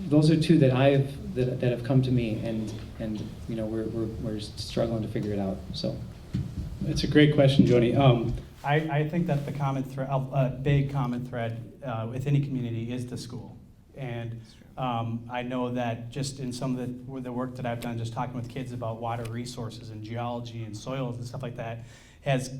those are two that have come to me, and we're struggling to figure it out. So It's a great question, Jody. I think that the common thread, a big common thread with any community is the school. And I know that just in some of the work that I've done, just talking with kids about water resources and geology and soils and stuff like that, has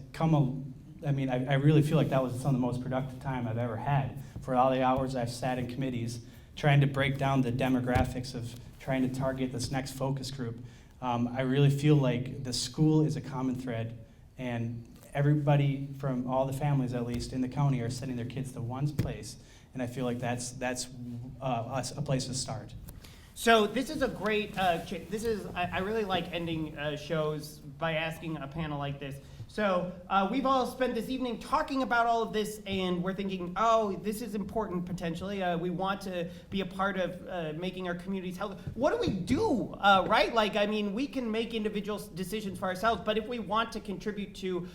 I really feel like that was some of the most productive time I've ever had for all the hours I've sat in committees trying to break down the demographics of trying to target this next focus group. I really feel like the school is a common thread, and everybody from all the families, at least in the county, are sending their kids to one place, and I feel like that's a place to start. So this is a great, I really like ending shows by asking a panel like this. So we've all spent this evening talking about all of this, and we're thinking, oh, this is important potentially. We want to be a part of making our communities healthy. What do we do, right? We can make individual decisions for ourselves, but if we want to contribute to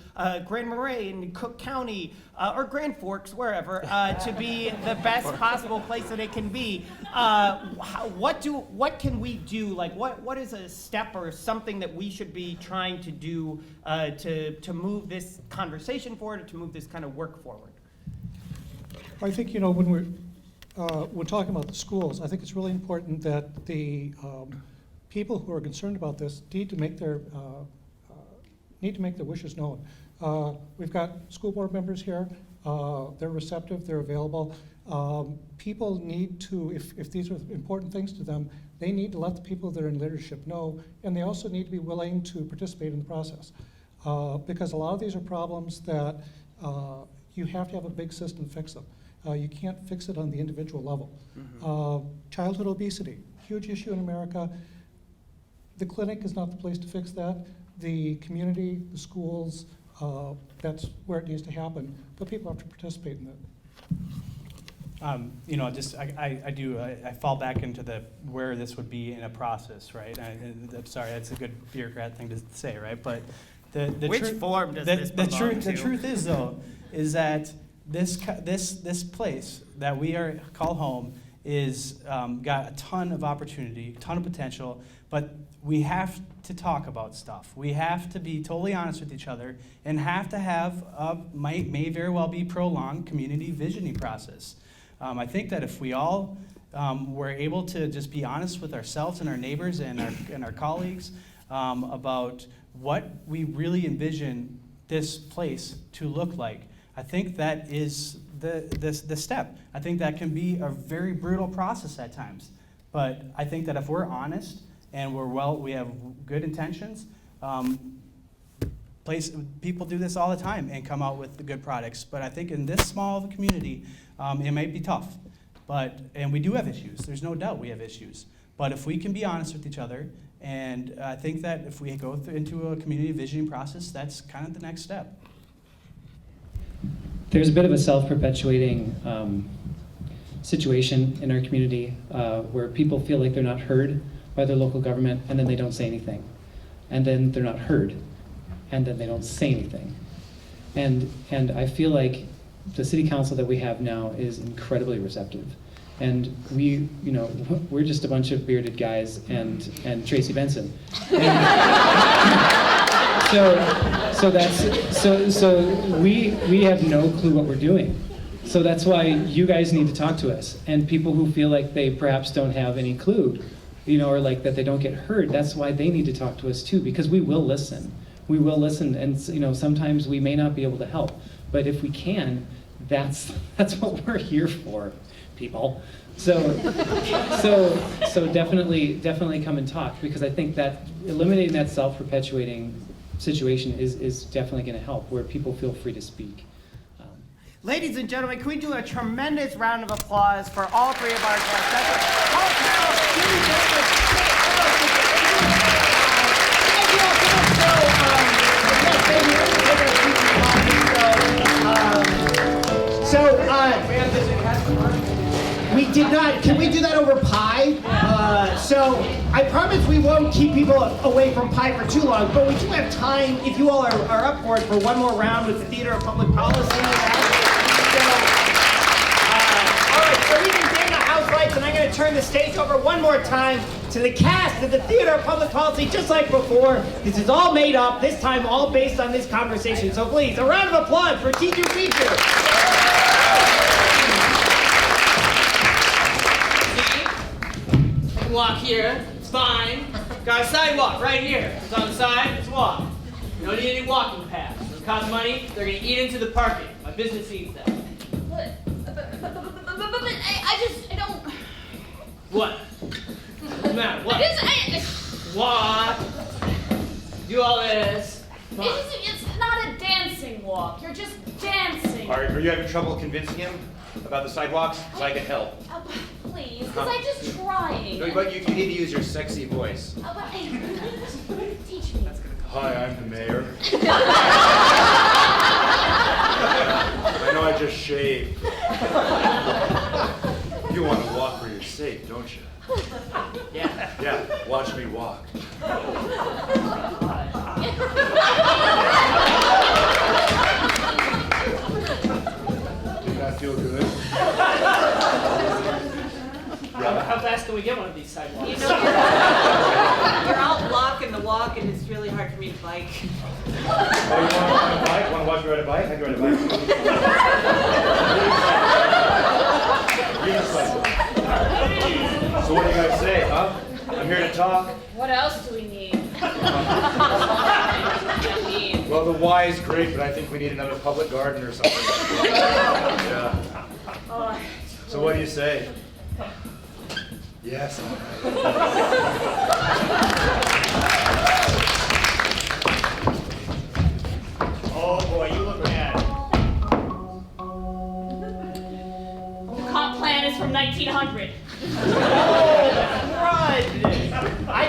Grand Marais and Cook County or Grand Forks, wherever, to be the best possible place that it can be, what can we do? What is a step or something that we should be trying to do to move this conversation forward, to move this kind of work forward? I think, when we're talking about the schools, I think it's really important that the people who are concerned about this need to make their wishes known. We've got school board members here. They're receptive. They're available. People need to, if these are important things to them, they need to let the people that are in leadership know, and they also need to be willing to participate in the process. Because a lot of these are problems that you have to have a big system to fix them. You can't fix it on the individual level. Mm-hmm. Childhood obesity, huge issue in America. The clinic is not the place to fix that. The community, the schools, that's where it needs to happen, but people have to participate in it. I fall back into where this would be in a process, right? I'm sorry, that's a good bureaucrat thing to say, right? But Which form does this belong to? The truth is, though, is that this place that we call home is got a ton of opportunity, a ton of potential, but we have to talk about stuff. We have to be totally honest with each other and have to have may very well be prolonged community visioning process. I think that if we all were able to just be honest with ourselves and our neighbors and our colleagues about what we really envision this place to look like, I think that is the step. I think that can be a very brutal process at times, but I think that if we're honest and we have good intentions, people do this all the time and come out with the good products. But I think in this small of a community, it might be tough. And we do have issues. There's no doubt we have issues. But if we can be honest with each other, and I think that if we go into a community visioning process, that's kind of the next step. There's a bit of a self-perpetuating situation in our community where people feel like they're not heard by their local government, and then they don't say anything. And then they're not heard, and then they don't say anything. And I feel like the city council that we have now is incredibly receptive. And we're just a bunch of bearded guys and Tracy Benson. So we have no clue what we're doing. So that's why you guys need to talk to us. And people who feel like they perhaps don't have any clue, or like that they don't get heard, that's why they need to talk to us too, because we will listen. We will listen, and sometimes we may not be able to help, but if we can, that's what we're here for, people. So definitely come and talk, because I think that eliminating that self-perpetuating situation is definitely going to help, where people feel free to speak. Ladies and gentlemen, can we do a tremendous round of applause for all three of our guests? We did not. Can we do that over pie? So I promise we won't keep people away from pie for too long, but we do have time, if you all are up for it, for one more round with the Theater of Public Policy. All right, so we can dim the house lights, and I'm going to turn the stage over one more time to the cast of the Theater of Public Policy, just like before. This is all made up, this time all based on this conversation. So please, a round of applause for Teacher Feature. See? Walk here, it's fine. Got a sidewalk right here. It's on the side, let's walk. You don't need any walking paths. Those cost money, they're gonna eat into the parking. My business needs that. But I don't. What? What's the matter? What? I Walk. Do all this. It's not a dancing walk. You're just dancing. Are you having trouble convincing him about the sidewalks? Because I can help. Please, because I'm just trying. No, but you need to use your sexy voice. Teach me. Hi, I'm the mayor. I know I just shaved. You want to walk where you're safe, don't you? Yeah. Yeah, watch me walk. Did that feel good? How fast can we get one of these sidewalks? You know, you're out blocking the walk, and it's really hard for me to bike. Oh, you want to ride a bike? Want to watch me ride a bike? I can ride a bike. So what do you guys say, huh? I'm here to talk. What else do we need? Well, the Y is great, but I think we need another public garden or something. Yeah. So what do you say? Yes. Oh boy, you look mad. The comp plan is from 1900. Crud! I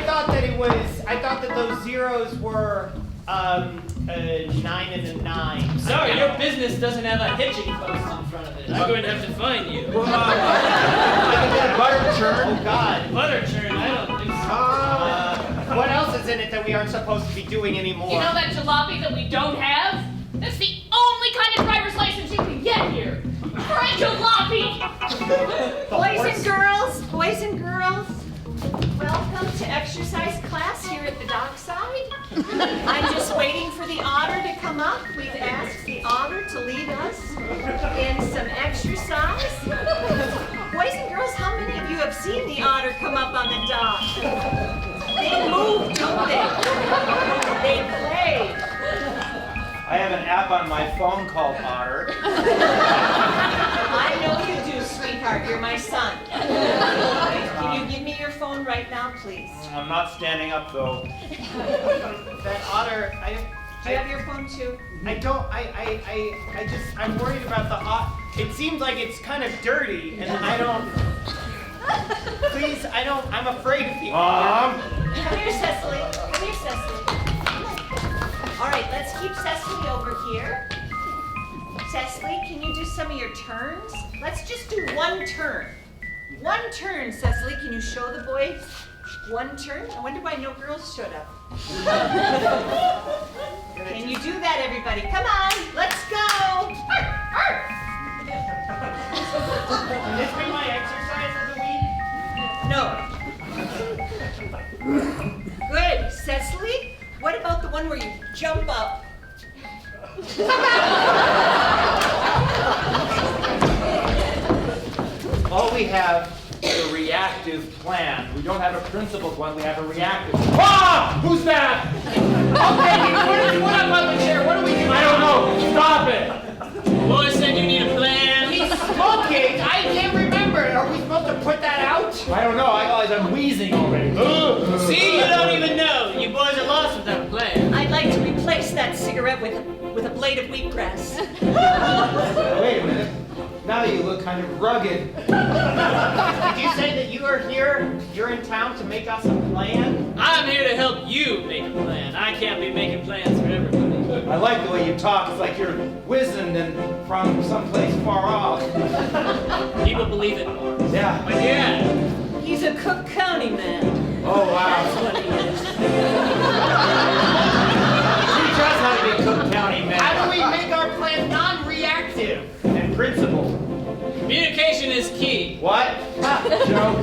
thought that those zeros were a 9 and a 9. Sorry, your business doesn't have a hitching post in front of it. I'm going to have to find you. Butter churn. Oh God. Butter churn? I don't think so. What else is in it that we aren't supposed to be doing anymore? You know that jalopy that we don't have? That's the only kind of driver's license you can get here. For a jalopy! Boys and girls, welcome to exercise class here at the dockside. I'm just waiting for the otter to come up. We've asked the otter to lead us in some exercise. Boys and girls, how many of you have seen the otter come up on the dock? They move, don't they? They play. I have an app on my phone called Otter. I know you do, sweetheart. You're my son. Can you give me your phone right now, please? I'm not standing up though. That otter. Do you have your phone too? I don't. I'm worried about the otter. It seems like it's kind of dirty, and I don't. Please, I don't. I'm afraid of the otter. Come here, Cecily. Come here, Cecily. All right, let's keep Cecily over here. Cecily, can you do some of your turns? Let's just do one turn. One turn, Cecily. Can you show the boys one turn? I wonder why no girls showed up. Can you do that, everybody? Come on, let's go. Can this be my exercise of the week? No. Good, Cecily. What about the one where you jump up? All we have is a reactive plan. We don't have a principled one, we have a reactive. Ah! Who's that? Okay, what up on the chair? What do we do? I don't know. Stop it. Boy said you need a plan. He's smoking. I can't remember. Are we supposed to put that out? I don't know. I realize I'm wheezing already. See, you don't even know. You boys are lost without a plan. I'd like to replace that cigarette with a blade of wheatgrass. Wait a minute. Now you look kind of rugged. Did you say that you are here? You're in town to make us a plan? I'm here to help you make a plan. I can't be making plans for everybody. I like the way you talk. It's like you're whizzing and from someplace far off. People believe it more. Yeah. But yeah. He's a Cook County man. Oh, wow. That's what he is. Teach us how to be Cook County men. How do we make our plan non-reactive? And principled. Communication is key. What? Joke.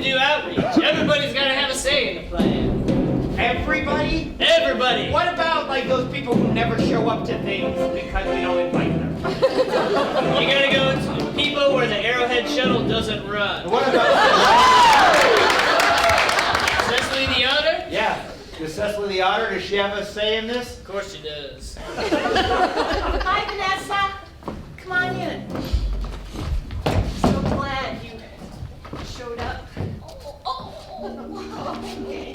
to do outreach. Everybody's got to have a say in the plan. Everybody? Everybody. What about like those people who never show up to things because we don't invite them? You got to go to people where the Arrowhead shuttle doesn't run. What about Cecily the Otter? Yeah. Does Cecily the Otter, does she have a say in this? Of course she does. Hi, Vanessa. Come on in. So glad you showed up.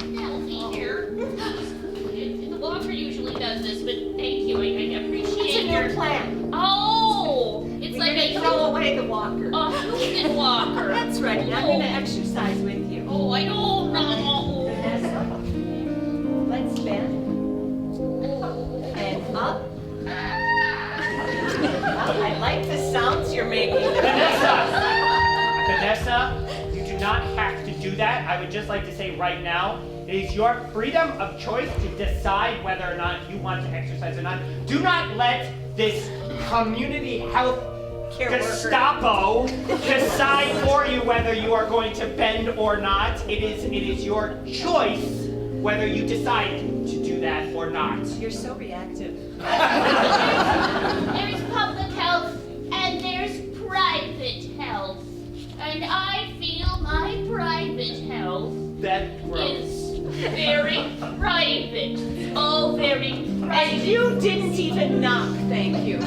Nellie here. The walker usually does this, but thank you. I appreciate It's a your new plan. Oh, it's We're like gonna throw away the walker. a human walker. That's right. I'm gonna exercise with you. Oh, I don't know. Vanessa, let's bend and up. I like the sounds you're making. Vanessa, you do not have to do that. I would just like to say right now, it is your freedom of choice to decide whether or not you want to exercise or not. Do not let this community health Gestapo decide for you whether you are going to bend or not. It is your choice whether you decide to do that or not. You're so reactive. There's public health and there's private health. And I feel my private health is very private. Oh, very private. And you didn't even knock, thank you.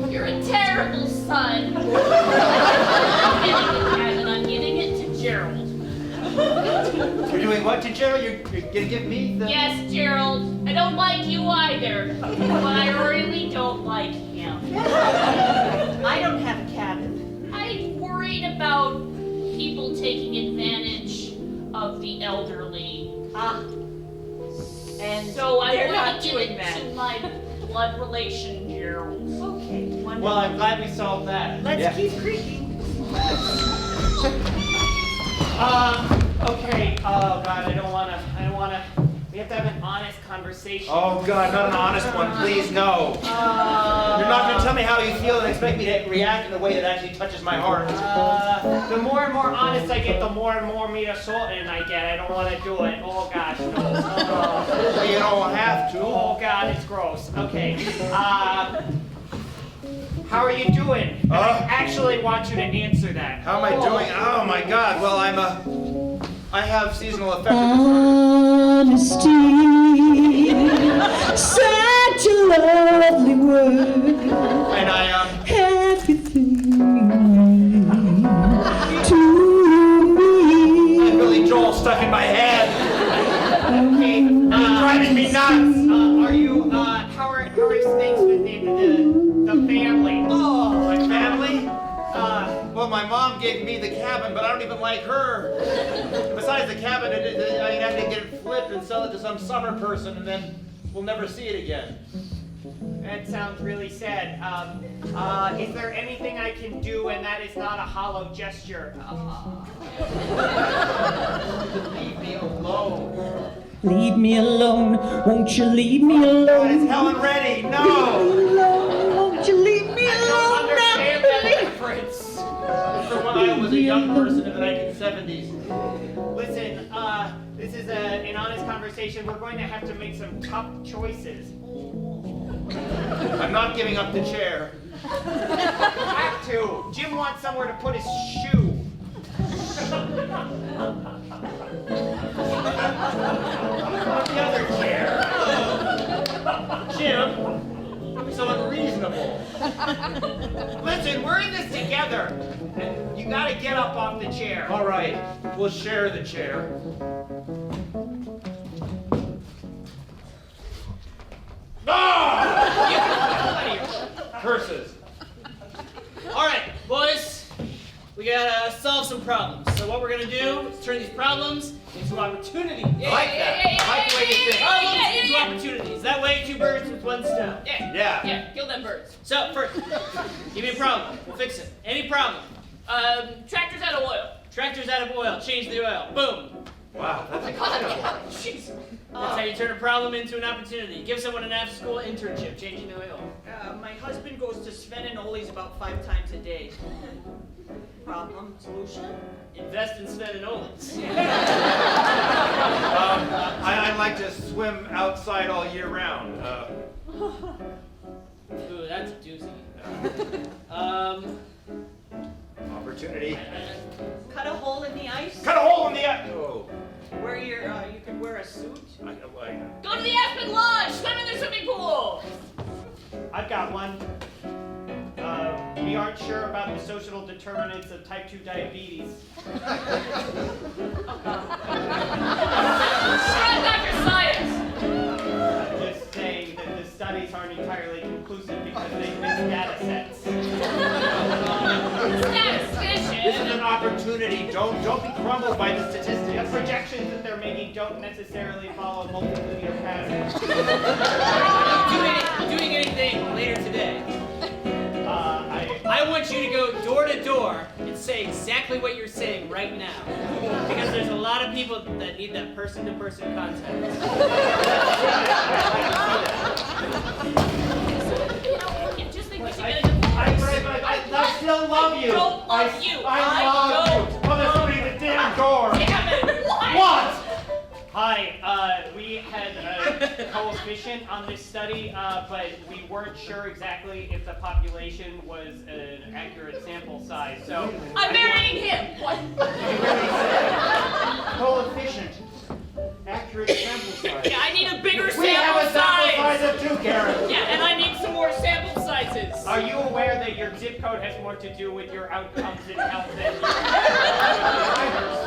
You're a terrible son. I'm not getting the cabin, I'm giving it to Gerald. You're doing what to Gerald? You're gonna give me the... Yes, Gerald. I don't like you either. But I really don't like him. I don't have a cabin. I'm worried about people taking advantage of the elderly. And so I they're want not to give doing it that. to my blood relation, Gerald. Okay, wonderful. Well, I'm glad we solved that. Let's keep creaking. Okay, oh God, I don't wanna, we have to have an honest conversation. Oh God, not an honest one, please, no. You're not gonna tell me how you feel and expect me to react in a way that actually touches my heart. The more and more honest I get, the more and more meat assaulting I get. I don't wanna do it. Oh gosh, no. Well, you don't have to. Oh God, it's gross. Okay, how are you doing? And I actually want you to answer that. How am I doing? Oh my God, well I have seasonal affective Honesty, such a lovely word. And I everything to me. I'm Billy Joel stuck in my head. Okay, You're driving me nuts. Are you, how are things with the family? Oh, my family? Well, my mom gave me the cabin, but I don't even like her. Besides the cabin, I have to get it flipped and sell it to some summer person, and then we'll never see it again. That sounds really sad. Is there anything I can do, and that is not a hollow gesture? Leave me alone. Leave me alone, won't you leave me alone? It's Helen Reddy, no! Won't you leave me I don't understand that difference. From when I was a young person in the 1970s. Listen, this is an honest conversation. We're going to have to make some tough choices. I'm not giving up the chair. Have to. Jim wants somewhere to put his shoe. The other chair. Jim, I'm so unreasonable. Listen, we're in this together. And you gotta get up off the chair. All right, we'll share the chair. Curses. All right, boys, we gotta solve some problems. So what we're gonna do is turn these problems into opportunities. I like that. I like the way you think. Problems into opportunities. That way, 2 birds with 1 stone. Yeah. Kill them birds. So first, give me a problem. We'll fix it. Any problem. Tractor's out of oil. Tractor's out of oil. Change the oil. Boom. Wow, that's incredible. Jeez. That's how you turn a problem into an opportunity. Give someone an after-school internship, changing the oil. My husband goes to Sven and Ole's about 5 times a day. Problem, solution? Invest in Svenonolans. I'd like to swim outside all year round. Ooh, that's a doozy. Opportunity. Cut a hole in the ice? Cut a hole in the ice! Oh. Where you could wear a suit? Go to the Aspen Lodge! Swim in the swimming pool! I've got one. We aren't sure about the social determinants of type 2 diabetes. Shred Dr. Science! I'm just saying that the studies aren't entirely conclusive because they miss data sets. Statistician! This is an opportunity. Don't be crumbled by the statistics. The projections that they're making don't necessarily follow multilinear patterns. Doing anything later today? I want you to go door to door and say exactly what you're saying right now. Because there's a lot of people that need that person-to-person contact. Just think we should get a divorce. I still love you. I don't love you. I love you. Oh, there's somebody at the damn door. Damn it. What? Hi, we had a coefficient on this study, but we weren't sure exactly if the population was an accurate sample size, so... I'm marrying him! What? Coefficient. Accurate sample size. Yeah, I need a bigger sample size! We have a sample size of 2, Karen. Yeah, and I need some more sample sizes! Are you aware that your zip code has more to do with your outcomes in health than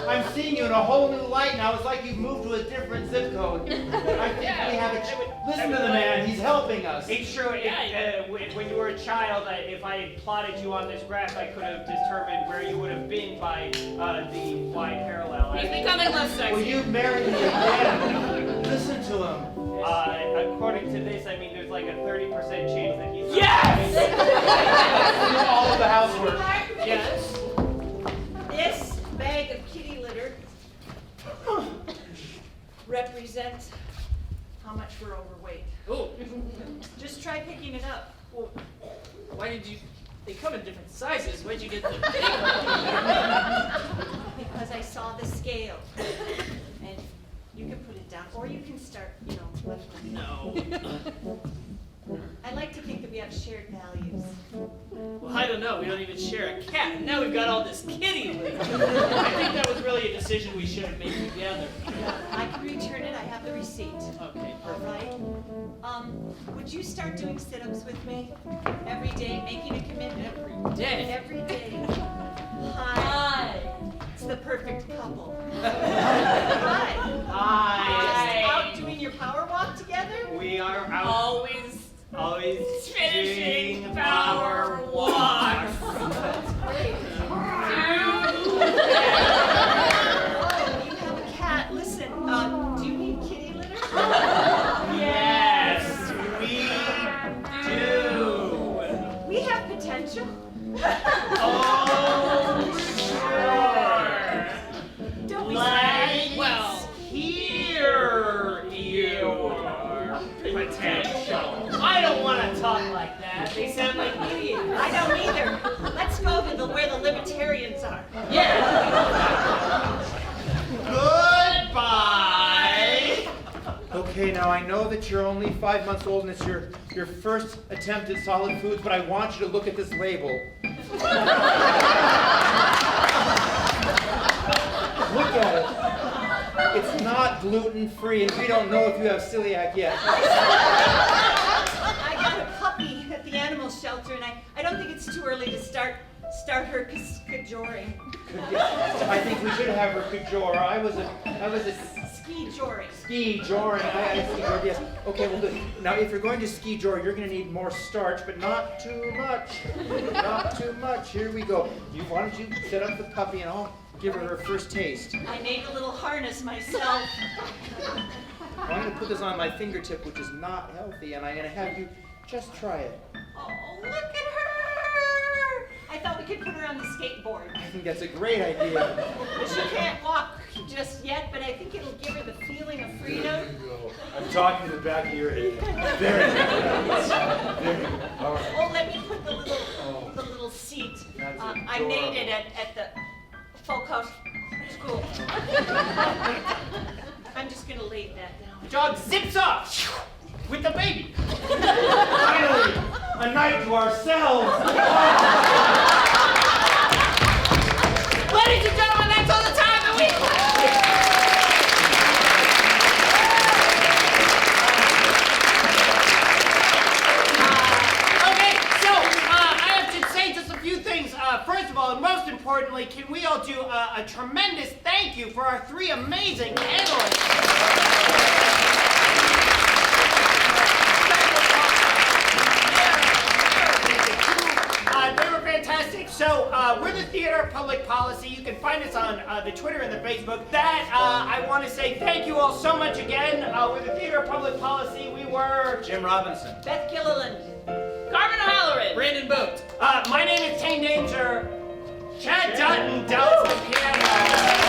I'm seeing you in a whole new light now. It's like you've moved to a different zip code. I think we have a... Listen to the man. He's helping us. It's true. When you were a child, if I had plotted you on this graph, I could have determined where you would have been by the y parallel. He's becoming less sexy. Will you marry me again? Listen to him. According to this, I mean, there's like a 30% chance that he's... Yes! Do all of the housework. Yes. This bag of kitty litter represents how much we're overweight. Ooh. Just try picking it up. Well, why did you... They come in different sizes. Where'd you get the big one? Because I saw the scale. And you can put it down, or you can start, lifting. No. I like to think that we have shared values. Well, I don't know. We don't even share a cat. And now we've got all this kitty litter. I think that was really a decision we should have made together. I can return it. I have the receipt. Okay, All right. Would you start doing sit-ups with me every day, making a commitment? Every day? Every day. Hi. It's the perfect couple. Hi. Hi. Just out doing your power walk together? We are out. Always finishing finishing power walk. That's great. Oh, you have a cat. Listen, do you need kitty litter? Yes, we do. We have potential. Oh, sure. Don't we? Well, here you are. Potential. I don't want to talk like that. They sound like idiots. I don't either. Let's go to where the libertarians are. Yeah. Goodbye. Okay, now I know that you're only 5 months old and it's your first attempt at solid foods, but I want you to look at this label. Look at it. It's not gluten-free, and we don't know if you have celiac yet. I got a puppy at the animal shelter, and I don't think it's too early to start her cajoring. I think we should have her cajor. I was a Ski-joring. ski-joring. I ski-jored, yes. Okay, well, good. Now, if you're going to ski-jor, you're going to need more starch, but not too much. Not too much. Here we go. Why don't you set up the puppy, and I'll give her first taste. I made a little harness myself. I'm going to put this on my fingertip, which is not healthy, and I'm going to have you just try it. Oh, look at her! I thought we could put her on the skateboard. I think that's a great idea. She can't walk just yet, but I think it'll give her the feeling of freedom. I'm talking to the back of your head. There you go. All right. Oh, let me put the little seat. I I made it at the folk house school. I'm just gonna lay that down. The dog zips off with the baby. Finally, a night to ourselves. Ladies and gentlemen, that's all the time that we have. Okay, so I have to say just a few things. First of all, and most importantly, can we all do a tremendous thank you for our 3 amazing panelists? They were fantastic. So we're the Theater of Public Policy. You can find us on the Twitter and the Facebook. I want to say thank you all so much again. We're the Theater of Public Policy. We were Jim Robinson. Beth Gilliland. Carmen O'Halloran. Brandon Boat. my name is Tane Danger. Chad Dutton does the piano.